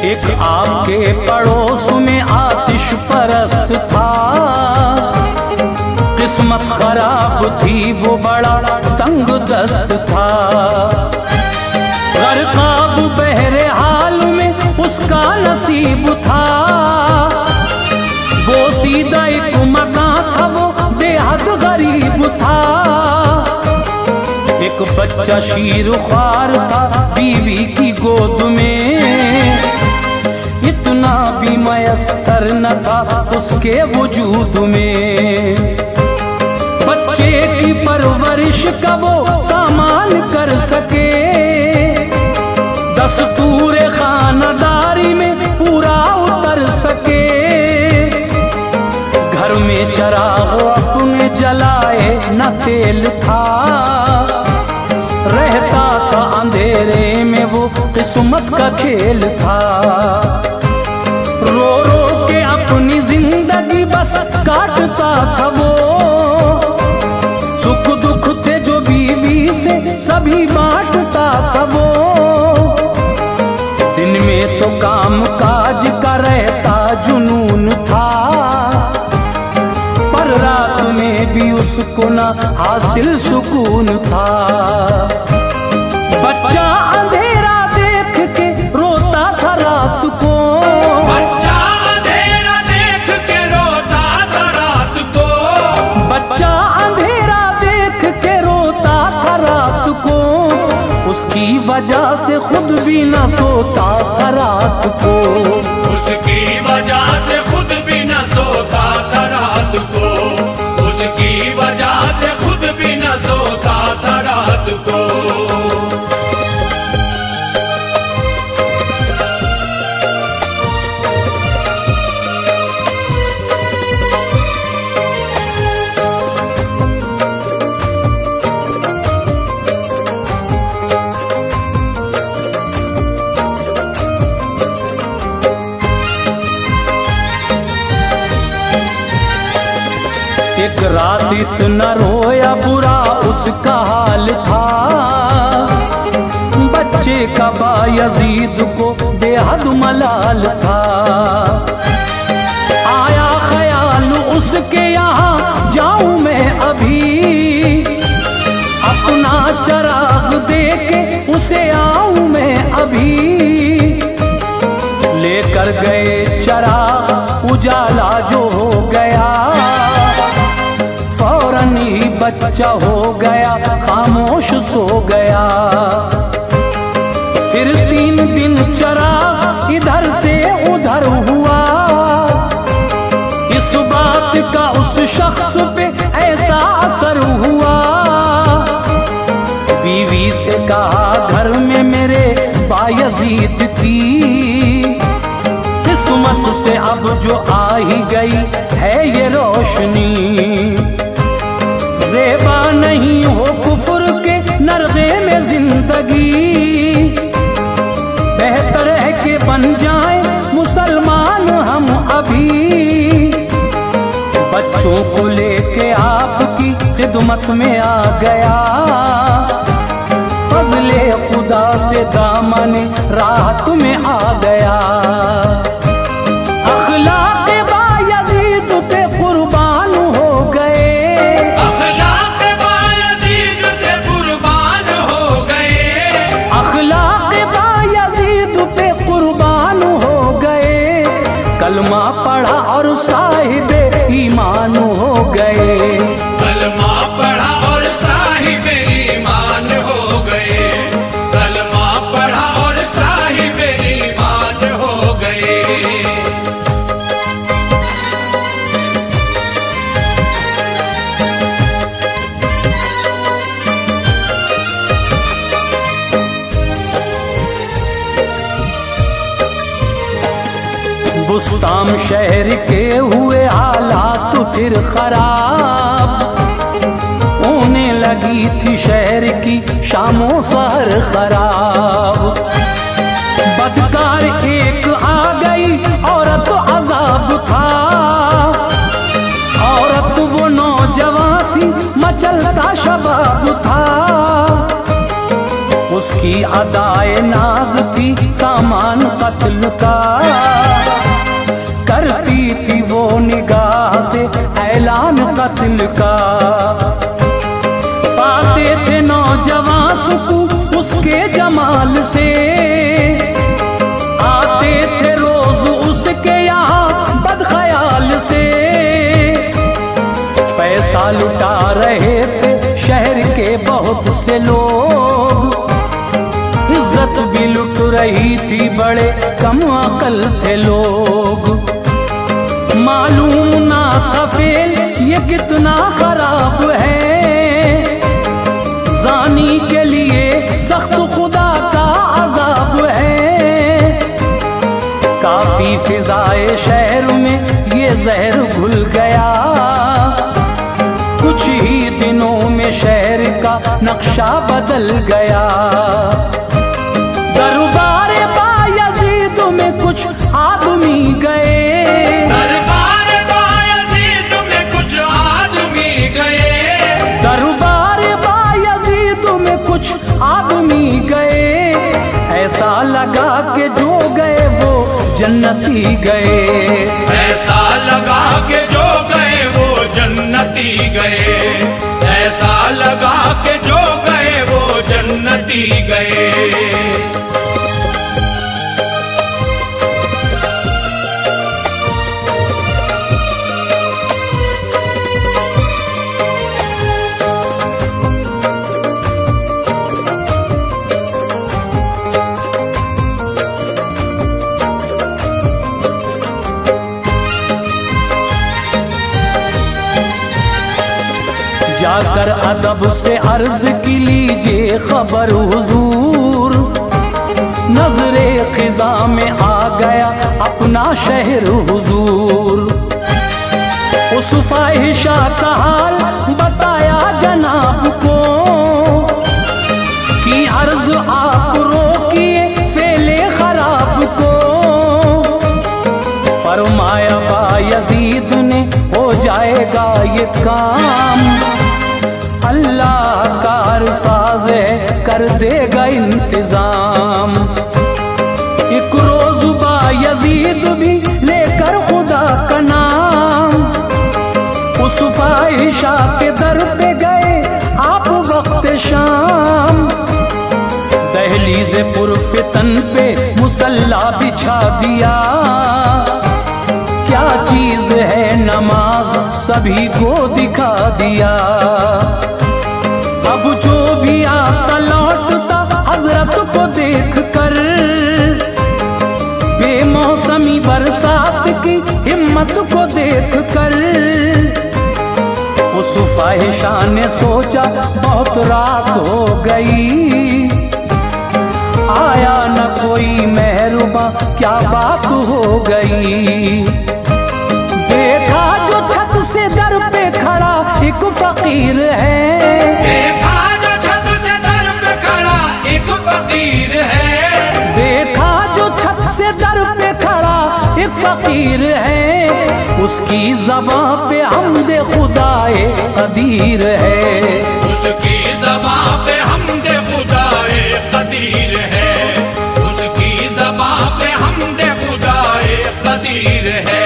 एक आपके पड़ोस में आतिश परस्त था, किस्मत खराब थी वो बड़ा तंग दस्त था। गरकाब बहरे हाल में उसका नसीब था, बोसीदा एक मकान था वो बेहद गरीब था। एक बच्चा शीर ख्वार था बीवी की गोद में, इतना भी मयस्सर न था उसके वजूद में। बच्चे की परवरिश का वो सामान कर सके, दस्तूर खानदारी में पूरा उतर सके। घर में चराग अपने जलाए न तेल था, रहता था अंधेरे में वो किस्मत का खेल था। रो रो के अपनी जिंदगी बस काटता था वो, सुख दुख थे जो बीवी से सभी बांटता था वो। दिन में तो काम काज का रहता जुनून था, पर रात में भी उसको ना हासिल सुकून था। बच्चा अंधेरा देख के रोता था रात को, बच्चा अंधेरा देख के रोता था रात को, बच्चा अंधेरा देख के रोता था रात को। उसकी वजह से खुद भी न सोता था रात को, उसकी वजह से खुद भी न सोता था रात को, उसकी वजह से खुद भी न सोता था रात को। एक रात इतना रोया बुरा उसका हाल था, बच्चे का बायजीद को बेहद मलाल था। आया ख्याल उसके यहाँ जाऊं मैं अभी, अपना चराग देके उसे आऊं मैं अभी। लेकर गए चराग उजाला जो हो गया, फौरन ही बच्चा हो गया खामोश सो गया। फिर 3 दिन चराग इधर से उधर हुआ, इस बात का उस शख्स पे ऐसा असर हुआ। बीवी से कहा घर में मेरे बायजीद थी, किस्मत से अब जो आ ही गई है ये रोशनी। ज़ेबा नहीं हो कुफ्र के नरगे में जिंदगी, बेहतर है कि बन जाएं मुसलमान हम अभी। बच्चों को लेके आपकी खिदमत में आ गया, फज़ले खुदा से दामने राहत में आ गया। अखलाक बायजीद पे कुर्बान हो गए, अखलाक बायजीद पे कुर्बान हो गए, अखलाक बायजीद पे कुर्बान हो गए। कलमा पढ़ा और साहिबे ईमान हो गए, कलमा पढ़ा और साहिब ईमान हो गए, कलमा पढ़ा और साहिब ईमान हो गए। बुस्ताम शहर के हुए हालात फिर खराब, होने लगी थी शहर की शामो सहर खराब। बदकार एक आ गई औरत अजाब था, औरत वो नौजवान थी मचलता शबाब था। उसकी अदाए नाज थी सामान कत्ल का, करती थी वो निगाह से ऐलान कत्ल का। पाते थे नौजवान सुकून उसके जमाल से, आते थे रोज उसके यहाँ बदख्याल से। पैसा लुटा रहे थे शहर के बहुत से लोग, इज्जत भी लुट रही थी बड़े कम अकल थे लोग। मालूम ना था फेल ये कितना खराब है, जानी के लिए सख्त खुदा का अजाब है। काफी फिजाए शहर में ये जहर घुल गया, कुछ ही दिनों में शहर का नक्शा बदल गया। दरबार बायजीद में कुछ आदमी गए, दरबार बायजीद में कुछ आदमी गए, दरबार बायजीद में कुछ आदमी गए। ऐसा लगा कि जो गए वो जन्नती गए, ऐसा लगा के जो गए वो जन्नती गए, ऐसा लगा के जो गए वो जन्नती गए। अदब से अर्ज की लीजिए खबर हुजूर, नजरे खिजा में आ गया अपना शहर हुजूर। उस फाहिशा का हाल बताया जनाब को कि अर्ज आप रोकिए फेले खराब को। फरमाया बायजीद ने हो जाएगा ये काम, अल्लाह कारसाज है कर देगा इंतजाम। एक रोज बायजीद भी लेकर खुदा का नाम उस फाहिशा के दर पे गए आप वक्त शाम। दहलीज पुरफितन पे मुसल्ला बिछा दिया, क्या चीज है नमाज सभी को दिखा दिया। अब जो भी आता लौटता हजरत को देख कर, बेमौसमी बरसात की हिम्मत को देख कर, उस फाहिशा ने सोचा बहुत रात हो गई, आया न कोई मेहरुबा क्या बात हो गई। देखा जो छत से दर पे खड़ा एक फकीर है, देखा जो छत से दर पे खड़ा एक फकीर है, देखा जो छत से दर पे खड़ा एक फकीर है। उसकी ज़बां पे हमदे खुदाए कदीर है, उसकी ज़बां पे हमदे खुदाए कदीर है, उसकी ज़बां पे हमदे खुदाए कदीर है।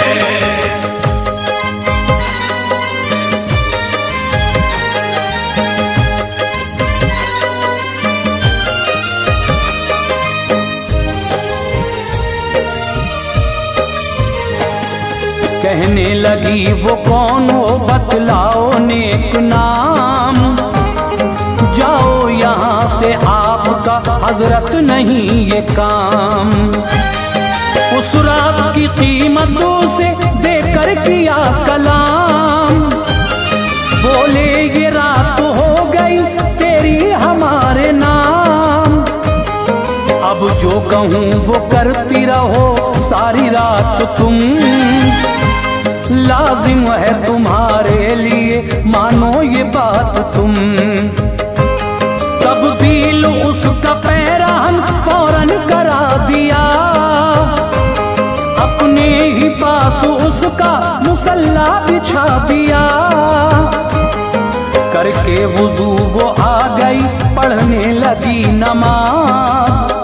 कहने लगी वो कौन हो बतलाओ नेक नाम, जाओ यहाँ से आपका हजरत नहीं ये काम। उस रात की कीमतों से देकर किया कलाम, बोले ये रात हो गई तेरी हमारे नाम। अब जो कहूँ वो करती रहो सारी रात तुम, लाजिम है तुम्हारे लिए मानो ये बात तुम। तब्दील उसका पैराहन फौरन करा दिया, अपने ही पास उसका मुसल्ला बिछा दिया। करके वुजू वो आ गई पढ़ने लगी नमाज,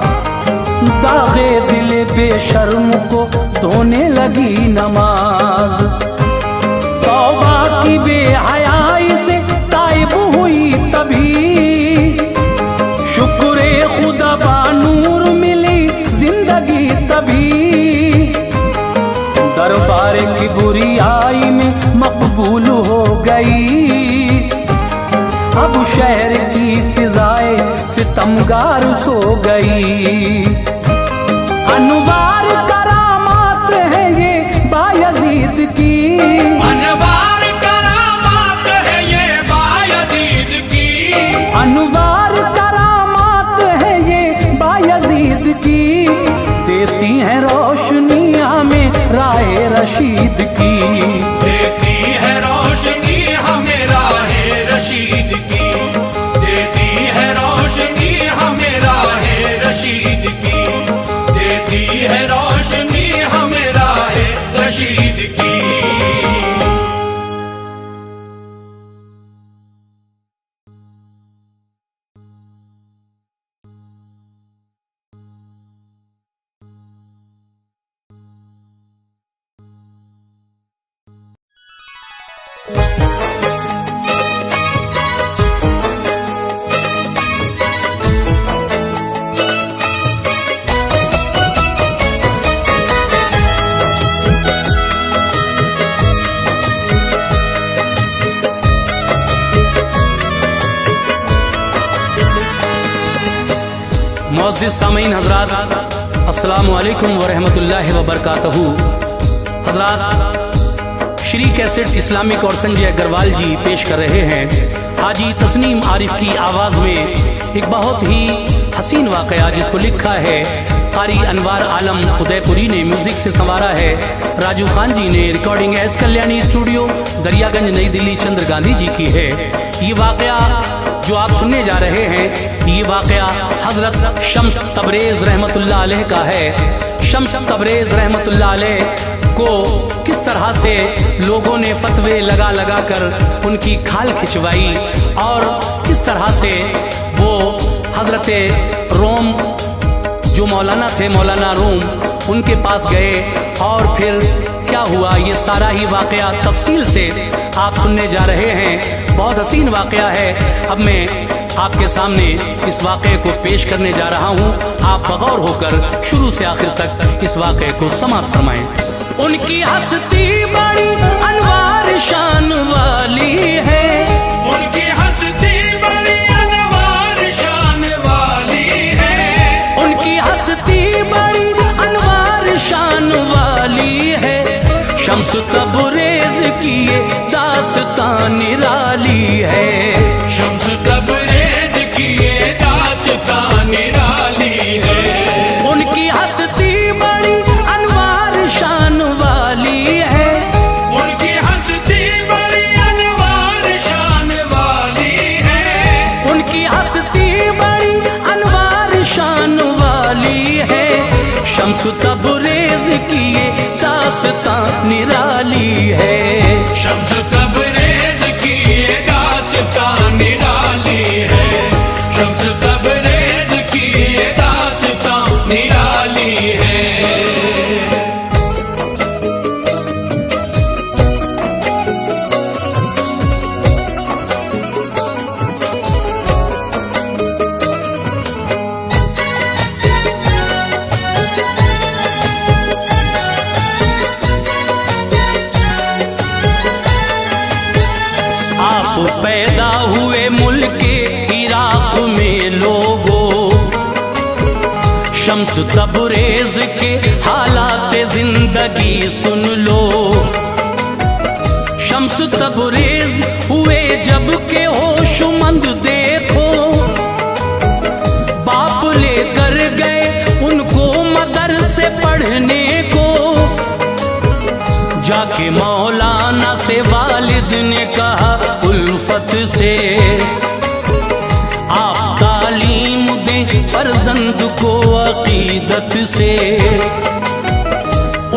दागे दिल बेशर्म को धोने लगी नमाज। तौबा की बेहयाई से ताइब हुई तभी, शुक्रे खुदा बानूर मिली जिंदगी तभी। दरबार की बुरियाई में मकबूल हो गई, अब शहर की फिजाए सितमगार सो गई। अनवार करामात है ये बायजीद की, अनवार करामात है ये बायजीद की, अनवार करामात है ये बायजीद की। देती है रोशनी हमें राह रशीद की, देती है रोशनी हमें राह रशीद की, देती है रोशनी हमें राह रशीद की, देती है रोशनी हमें राह रशीद की। मुअज़्ज़िज़ सामीन हज़रात, अस्सलामु अलैकुम व रहमतुल्लाहि व बरकातहू। हज़रात, श्री कैसेट इस्लामिक और संजय अग्रवाल जी पेश कर रहे हैं हाजी तस्नीम आरिफ की आवाज़ में एक बहुत ही हसीन वाक़या जिसको लिखा है कारी अनवार आलम उदयपुरी ने, म्यूज़िक से संवारा है राजू खान जी ने, recording S Kalyani studio Daryaganj नई दिल्ली चंद्र गांधी जी की है। ये वाक़या जो आप सुनने जा रहे हैं ये वाक़या हज़रत शम्स तबरेज़ रहमतुल्लाह अलैह का है। शम्स तबरेज़ रहमतुल्लाह अलैह को किस तरह से लोगों ने फतवे लगा लगा कर उनकी खाल खिंचवाई और किस तरह से वो हज़रत रोम जो मौलाना थे, मौलाना रूम, उनके पास गए और फिर क्या हुआ, ये सारा ही वाक़या तफसील से आप सुनने जा रहे हैं। बहुत हसीन वाक़या है। अब मैं आपके सामने इस वाक़े को पेश करने जा रहा हूँ। आप बगौर होकर शुरू से आखिर तक इस वाक़े को समाप्त फरमाएं। उनकी हस्ती बड़ी अनवार शान वाली है, उनकी हस्ती बड़ी अनवार शान वाली है, उनकी हस्ती बड़ी अनवार शान वाली है। शम्स तबरेज़ की ये दास्तान निराली है, शम्स तबरेज़ की ये दास्तान निराली है। उनकी हस्ती बड़ी अनवार शान वाली है, उनकी हस्ती बड़ी अनवार शान वाली है, उनकी हस्ती बड़ी अनवार शान वाली है। शम्स तबरेज़ की ये दास्तान निराली है, शम्स तबरेज़ की ये दास्तान निराली है, शम्स तबरेज़ की ये दास्तान निराली है। पैदा हुए मुल्क इराक में लोगों, शम्स तबरेज़ के हालात जिंदगी सुन लो। शम्स तबरेज़ हुए जब के होशमंद देखो, बाप लेकर गए उनको मदरसे पढ़ने को। जाके मौलाना से वालिद ने कहा उल्फत से, आप तालीम दें फर्जंद को अकीदत से।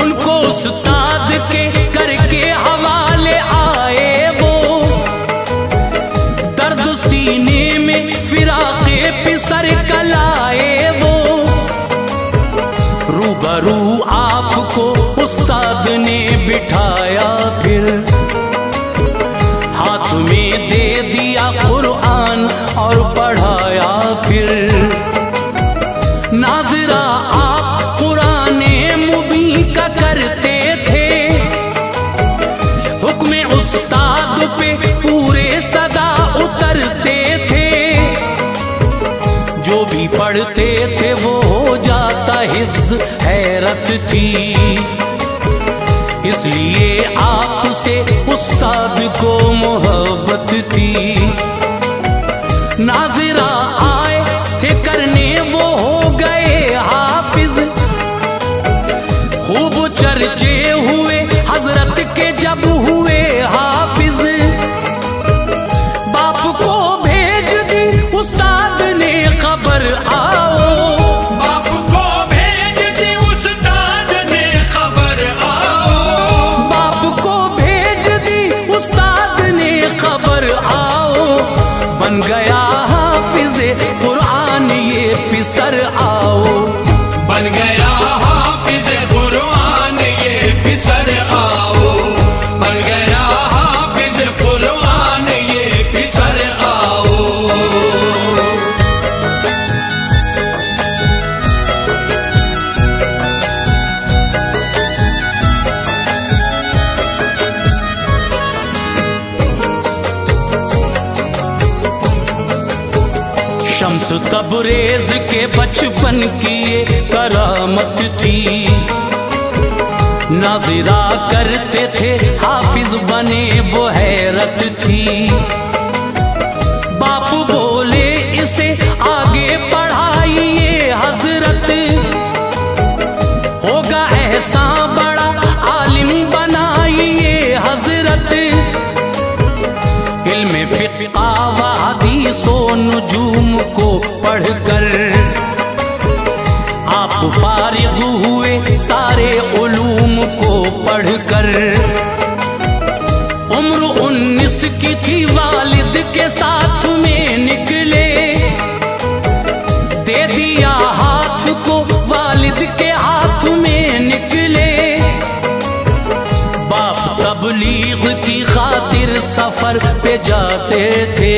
उनको उस्ताद के करके हवाले आए वो, दर्द सीने में फिराके पिसर कलाए वो। रूबरू आपको उस्ताद ने बिठाया, फिर हाथ में दे दिया कुरान और पढ़ाया। फिर नाज़िरा आप कुराने मुबीन का करते थे, हुक्म उस्ताद पे पूरे सदा उतरते थे। जो भी पढ़ते थे वो हो जाता हिफ्ज़, हैरत थी। इसलिए आपसे उस्ताद को मोहब्बत थी। नाज़िरा आए थे करने वो हो गए हाफिज, खूब चर्चे हुए हजरत के जब हुए हाफिज। बाप को भेज दी उस्ताद ने खबर आओ, बाप को भेज दी उस्ताद ने खबर आओ, बाप को भेज दी उस्ताद ने खबर आओ। बन गया हाफिज़ कुरान ये पिसर आओ, बन गया हाफिज़ कुरान ये पिसर आओ, बन गया हाफिज़ कुरान ये पिसर आओ। शम्स तबरेज़ के बचपन की ये करामत थी। नाज़िरा करते थे हाफिज बने वो हैरत थी। बाप बोले इसे आगे पढ़ाइए हजरत, होगा ऐसा बड़ा आलिम बनाइए हजरत। इल्म फिक़्ह व हदीस व नुजूम को पढ़कर आप फारिग हुए सारे उलूम को पढ़कर। उम्र 19 की थी वालिद के साथ में निकले, दे दिया हाथ को वालिद के हाथ में निकले। बाप तबलीग की खातिर सफर पे जाते थे,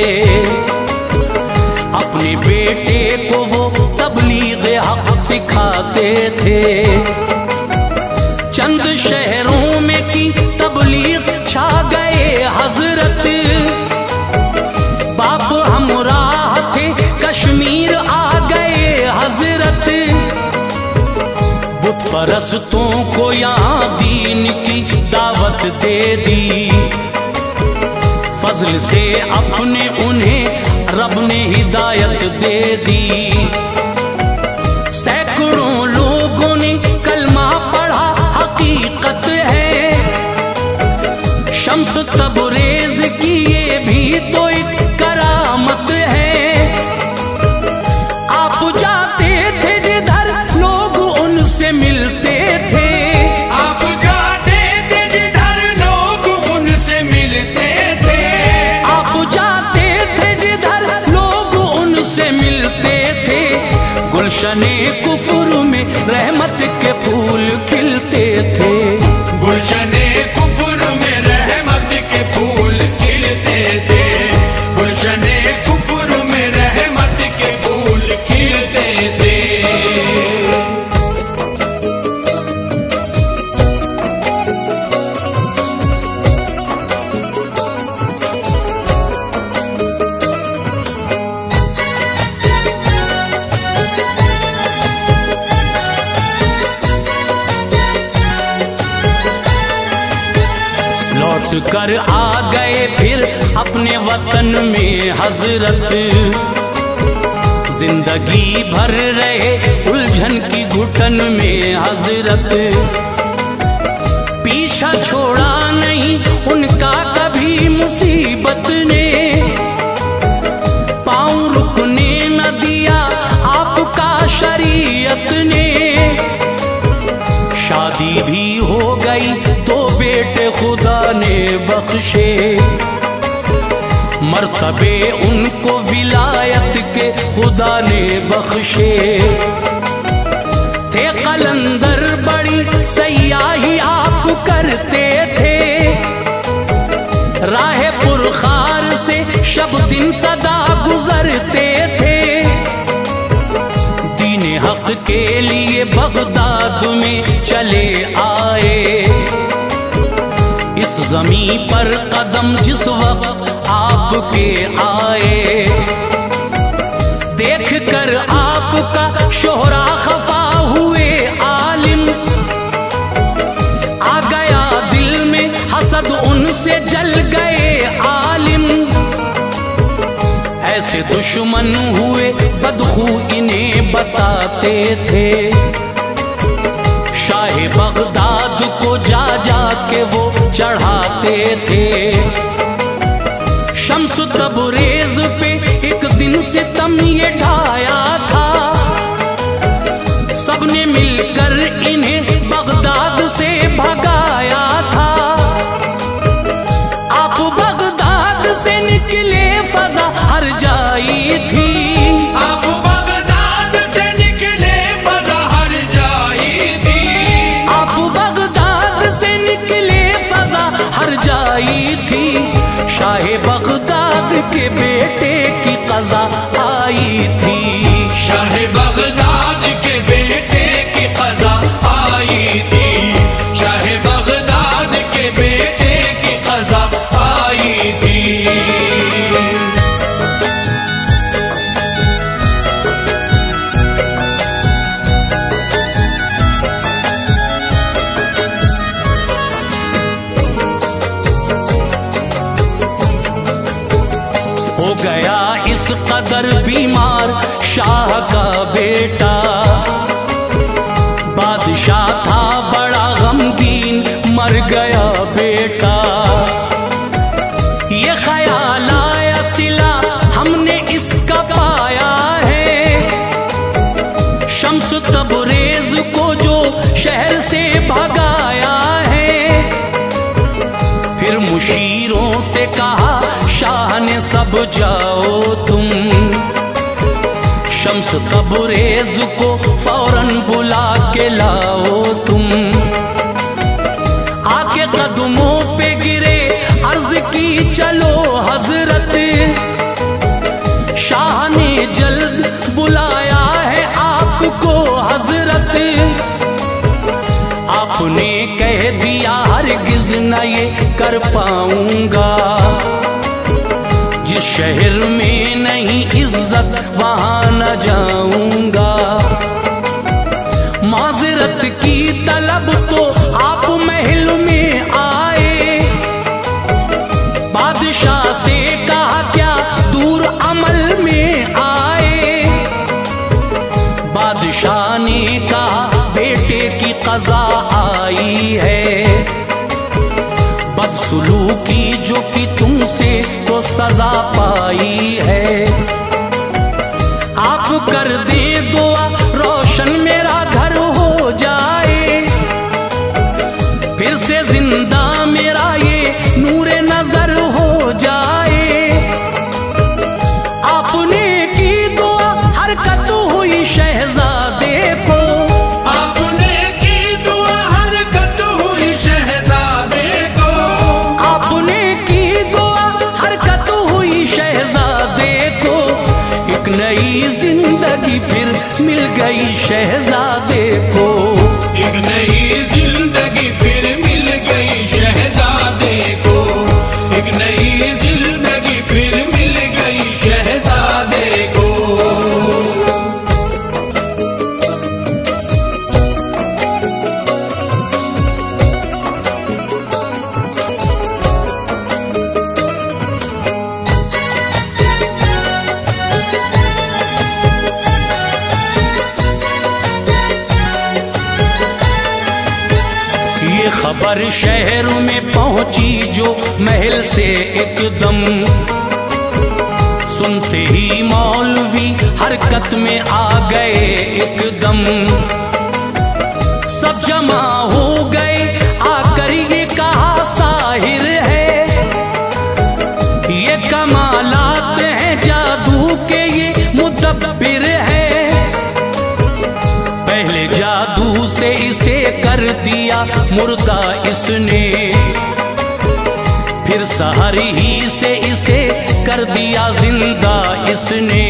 अपने बेटे को वो तबलीग हक सिखाते थे। चंद शहरों में की तबलीग छा गए हजरत, बाप हमराह थे कश्मीर आ गए हजरत। बुत परस्तों को यहाँ दीन की दावत दे दी, फजल से अपने उन्हें रब ने हिदायत दे दी। सैकड़ों लोगों ने कलमा पढ़ा हकीकत है, शम्स तबरेज की ये भी तो एक करामत है। आप जाते थे जिधर लोग उनसे मिलते थे, आप जाते थे जिधर लोग उनसे मिलते थे। आप जाते थे जिधर लोग उनसे मिलते थे। गुलशने कुफर में रहमत के फूल खिलते थे, गुलशने कुफर में रहमत के फूल खिलते थे। गुलशने कुफर में रहमत के फूल खिलते थे। लौट कर आ गए फिर अपने वतन में हजरत। जिंदगी भर रहे उलझन की घुटन में हजरत। पीछा छोड़ा नहीं उनका कभी मुसीबत ने, पाँव रुकने न दिया आपका शरीयत ने। शादी भी हो गई, दो बेटे खुदा ने बख्शे। मर्तबे उनको विलायत के खुदा ने बख्शे। थे कलंदर बड़ी सयाही आप करते थे, राह पुरखार से शब दिन सदा गुजरते थे। दीन हक के लिए बगदाद में चले आए, इस ज़मीं पर कदम जिस वक्त आपके आए। देख कर आपका शोहरा खफा हुए आलिम, आ गया दिल में हसद उनसे जल गए आलिम। ऐसे दुश्मन हुए बदखू इन्हें बताते थे, शाह बगदाद को जा जा के वो चढ़ाते थे। शम्स तबरेज पे एक दिन सितम ये ढाया था, सबने मिलकर इन्हें बगदाद से भगाया था। आप बगदाद से निकले फजा हर जाई थी, आप बगदाद से निकले फजा हर जाई थी। आप बगदाद से निकले फजा हर जाई थी। शाह बगदाद के बेटे की क़ज़ा आई थी, शाह बगदाद के बेटे की क़ज़ा आई थी। शाह बगदाद के बेटे की क़ज़ा आई थी। शम्स तबरेज को फौरन बुला के लाओ तुम, आके कदमों पे गिरे अर्ज की चलो हजरत, शाह ने जल्द बुलाया है आपको हजरत। आपने कह दिया हरगिज न ये कर पाऊंगा, जिस शहर में नहीं इज्जत वहां न जाऊंगा। माजरत की तलब तो आप महल में आए, बादशाह से कहा क्या दूर अमल में आए। बादशाह ने कहा बेटे की कज़ा आई है, बदसलूकी जो कि तुमसे तो सजा पाई है। आप कर दे दुआ रोशन मेरा घर हो जाए, फिर से जिंदा मेरा ये नूरे नजर हो जाए। आपने की दुआ हरकत हुई शहजादे को, आपने की दुआ हरकत हुई शहजादे को, आपने की दुआ हरकत हुई शहजादे को। एक नई जिंदगी फिर मिल गई शहजादे को, एक नई जिंदगी फिर मिल गई शहजादे को, एक नई जिंदगी फिर मिल गई शहजादे को। ये खबर शहर में पहुंची जो महल से एकदम, सुनते ही मौलवी हरकत में आ गए एकदम। सब जमा हो गए आकर ये कहा साहिर है, ये कमालात हैं जादू के ये मुदब्बिर है। पहले जादू से इसे कर दिया मुर्दा इसने, फिर सहर ही से इसे कर दिया जिंदा इसने।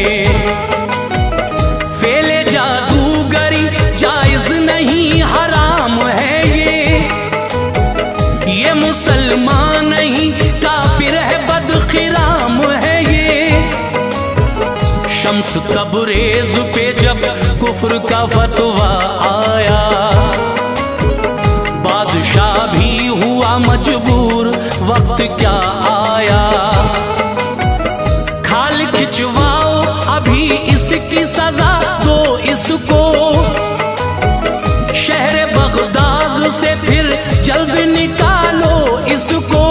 फेले जादूगरी जायज नहीं हराम है ये मुसलमान नहीं काफिर है बदखिराम है ये। शम्स तबरेज पे जब कुफ्र का फतवा आया, बादशाह भी हुआ मजबूर वक्त क्या आया। खाल खिंचवाओ अभी इसकी सजा दो इसको, शहर बगदाद से फिर जल्द निकालो इसको।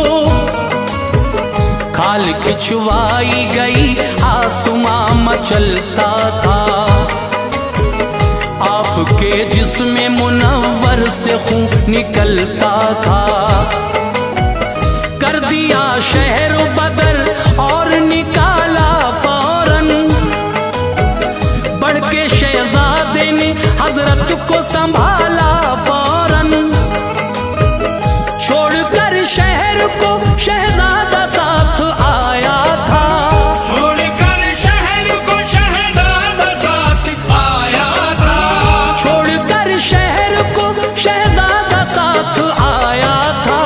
खाल खिंचवाई गई आसमां मचलता था, आपके जिस्म मुनव्वर से खून निकलता था। कर दिया शहर बदर और निकाला फौरन, बढ़ के शहजादे ने हजरत को संभाला फौरन। छोड़कर शहर को शहजादा साथ आया था, छोड़कर शहर को शहजादा साथ आया था, छोड़कर शहर को शहजादा साथ आया था।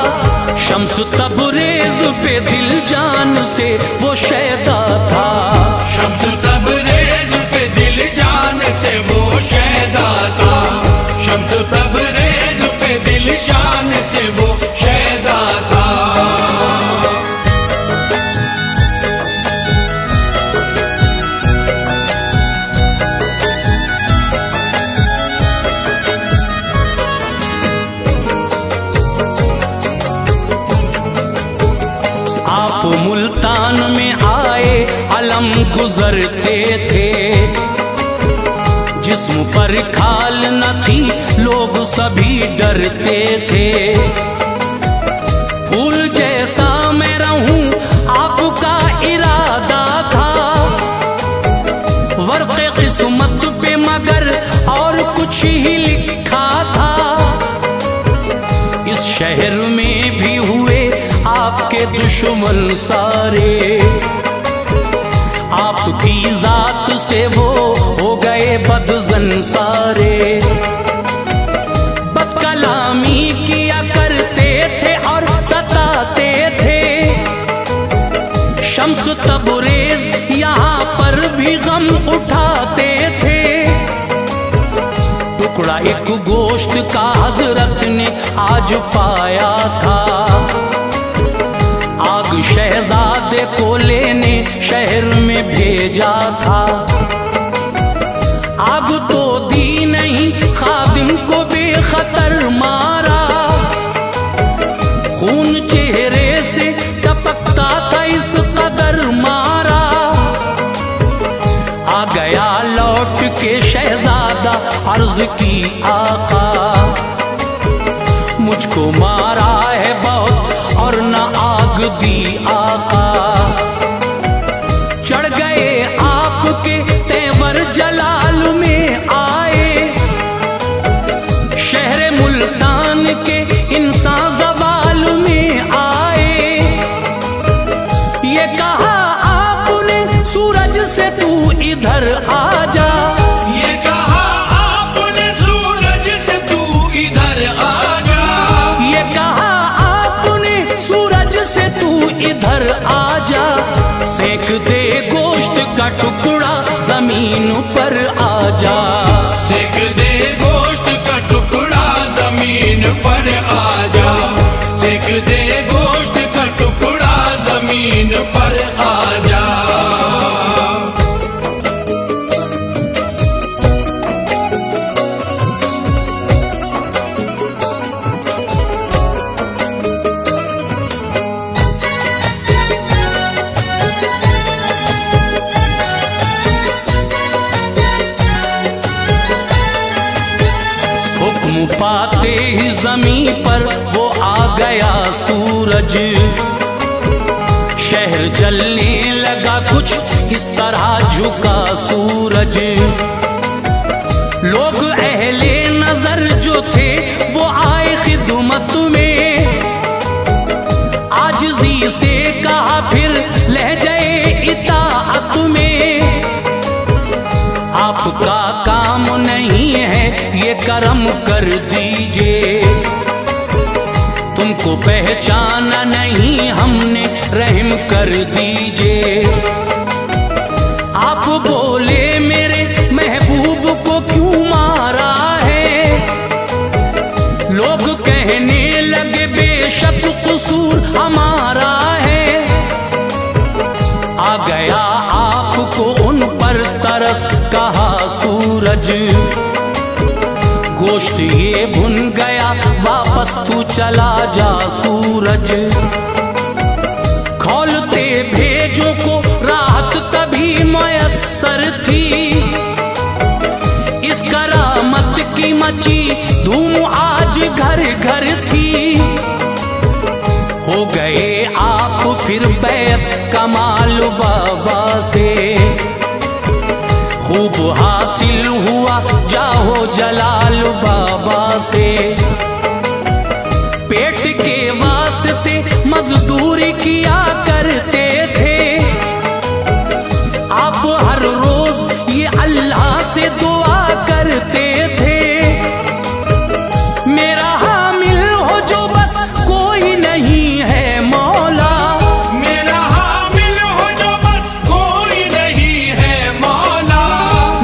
शम्स तबरेज पे दिल जान से वो शैदा था, शम्स तबरेज पे दिल जान से वो शैदा था, शम्स तबरेज पे दिल जान से वो शैदा था। आप मुल्तान में आए अलम गुजरते थे, जिस्म पर खाल न थी लोग सभी डरते थे। फूल जैसा मैं रहूं आपका इरादा था, वर्क़े किस्मत पे मगर और कुछ ही लिखा था। इस शहर में भी हुए आपके दुश्मन सारे, आपकी जात से वो हो गए बदज़न सारे। बदकलामी किया करते थे और सताते थे, शम्स तबरेज़ यहाँ पर भी गम उठाते थे। टुकड़ा एक गोश्त का हजरत ने आज पाया था, आग शहजादे को लेने शहर में भेजा था। आग तो दी नहीं, खादिम को बेखतर मारा, खून चेहरे से टपकता था इस कदर मारा। आ गया लौट के शहजादा अर्ज की आका, मुझको मारा है बहुत और न आग दी आका। चढ़ गए आपके तेवर जलाल में आए, शहर मुल्तान के इंसान ज़वाल में आए। ये कहा आपने सूरज से तू इधर आ जा, ये कहा आपने सूरज से तू इधर आ जा, ये कहा आपने सूरज से तू इधर आ जा। सेक दे गोश्त का टुकड़ा जमीन पर आ जा, सेक दे गोश्त का टुकड़ा जमीन पर आ जा, सेक दे गोश्त का टुकड़ा जमीन पर आ जा। हुक्म पाते ही जमीन पर वो आ गया सूरज, शहर जलने लगा कुछ इस तरह झुका सूरज। लोग अहले नजर जो थे वो आए खिदमत में, आजिज़ी से कहा फिर लहजे इताअत में। आपका काम नहीं है ये करम कर दीजिए, तुमको पहचाना नहीं हमने रहम कर दीजिए। आप बोले मेरे महबूब को क्यों मारा है, लोग कहने लगे बेशक कसूर हमारा है। आ गया आपको उन पर तरस कहा सूरज, गोश्त ये भुन गया वापस तू चला जा सूरज। खोलते भेजों को राहत तभी मयस्सर थी, इस करामत की मची धूम आज घर घर थी। हो गए आप फिर बैत कमाल बाबा से, खूब हासिल हुआ जाहो जलाल बाबा से। पेट के वास्ते मजदूरी किया करते थे, आप हर रोज ये अल्लाह से दुआ करते थे। मेरा हामिल हो जो बस कोई नहीं है मौला, मेरा हामिल हो जो बस कोई नहीं है मौला,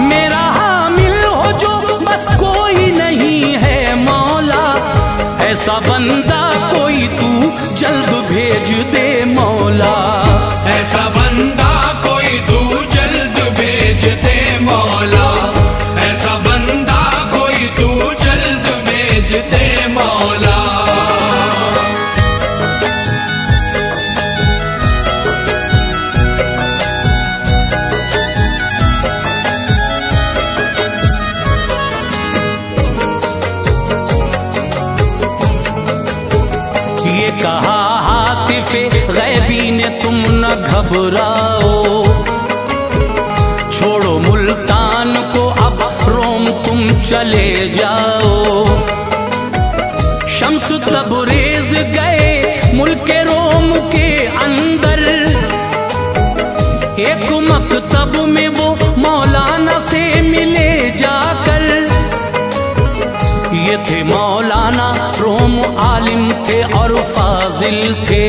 मेरा हामिल हो जो बस कोई नहीं है मौला। ऐसा बंदा कोई तू जल्द भेज दे मौला, ऐसा बंदा कोई तू जल्द भेज दे मौला, ऐसा बंदा कोई तू जल्द भेज दे मौला। ये कहा हातिफे गैबी ने तुम न घबराओ, छोड़ो मुल्क चले जाओ। शम्स तबरेज गए मुल्क रोम के अंदर, एक मकतब में वो मौलाना से मिले जाकर। ये थे मौलाना रोम, आलिम थे और फाजिल थे।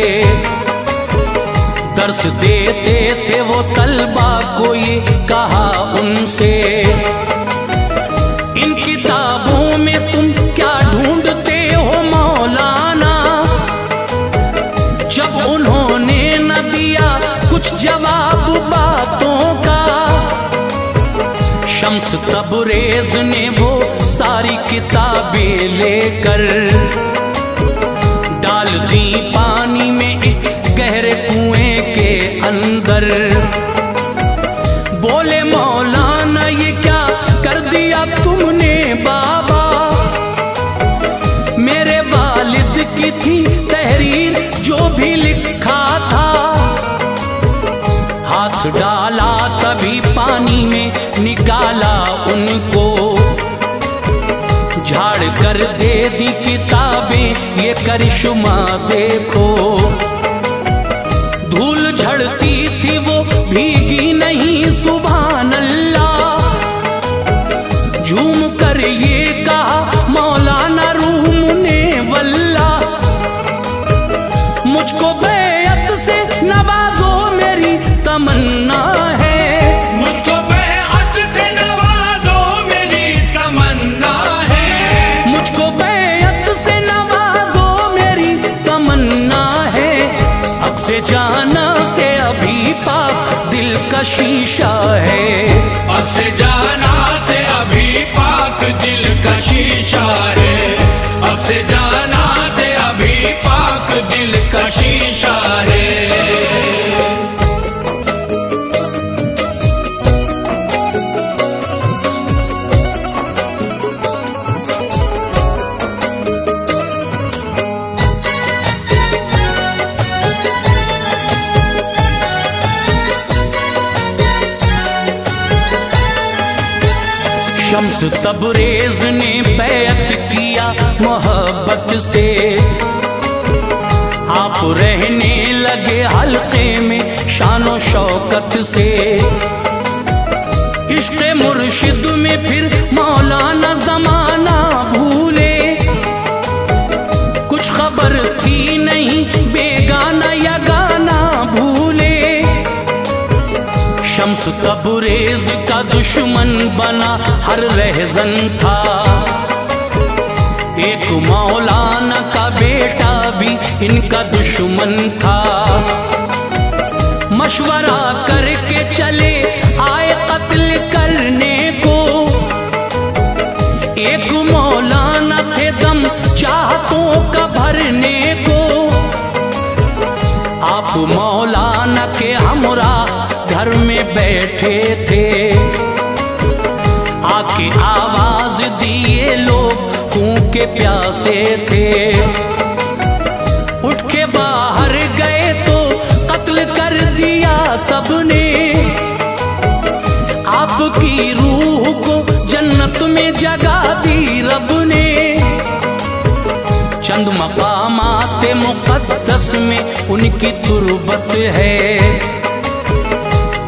दर्स देते थे वो तलबा को, ये कहा उनसे, इन किताबों में तुम क्या ढूंढते हो मौलाना। जब उन्होंने न दिया कुछ जवाब बातों का, शम्स तबरेज ने वो सारी किताबें लेकर डाल दी पानी में एक गहरे कुएं के अंदर। बोले मौलाना ये क्या कर दिया तुमने बाबा, मेरे वालिद की थी तहरीर जो भी लिखा था। हाथ डाला तभी पानी में निकाला उनको, झाड़ कर दे दी किताबें, ये करिश्मा देखो। धूल झड़ती थी वो भीगी नहीं, सुभान अल्लाह। झूम कर ये कहा मौलाना रूम ने वल्ला, मुझको बैअत से नवाजो मेरी तमन्ना है। मुझको बैअत से नवाजो मेरी तमन्ना है। मुझको बैअत से नवाजो मेरी तमन्ना है। अक्से जाना से अभी पाक दिल का शीशा है। अक्से जाना से अभी पाक दिल का शीशा है। अक्से जाना से अभी पाक दिल का शीशा है। शम्स तबरेज ने बैअत किया मोहब्बत से, आप रहने लगे हल्के में शानो शौकत से। इश्क़ मुर्शिद में फिर मौलाना जमाना भूले, कुछ खबर थी नहीं बेगाना या गाना भूले। शम्स तबरेज का दुश्मन बना हर रहज़न था, एक मौलाना का बेटा भी इनका दुश्मन था। मशवरा करके चले आए कत्ल करने को, एक मौलाना थे दम चाहतों का भरने को। आप मौलाना के हमरा घर में बैठे थे, आके आवाज दिए लोग फूंके प्यासे थे। उठ के बाहर गए तो कत्ल कर दिया सबने, आपकी रूह को जन्नत में जगा दी रब ने। चंद मकामात मुक़द्दस में उनकी तुरबत है,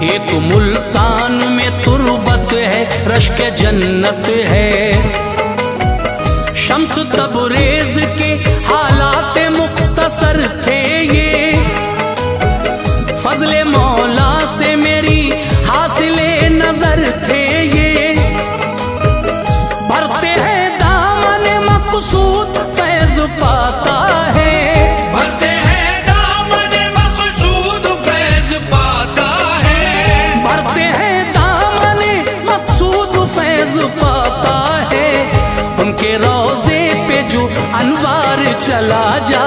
एक मुल्तान में तुरबत है, रश्क जन्नत है। शम्स तबरेज के हालात मुख्तसर थे ये, फजले मौला से मेरी हासिले नजर थे ये। भरते हैं दामन मक़सूद फैज़ पाता है, भरते हैं दामन मक़सूद फैज़ पाता है। भरते हैं दामन मक़सूद फैज़ पाता है। उनके रोज़े पे जो अनवार चला जा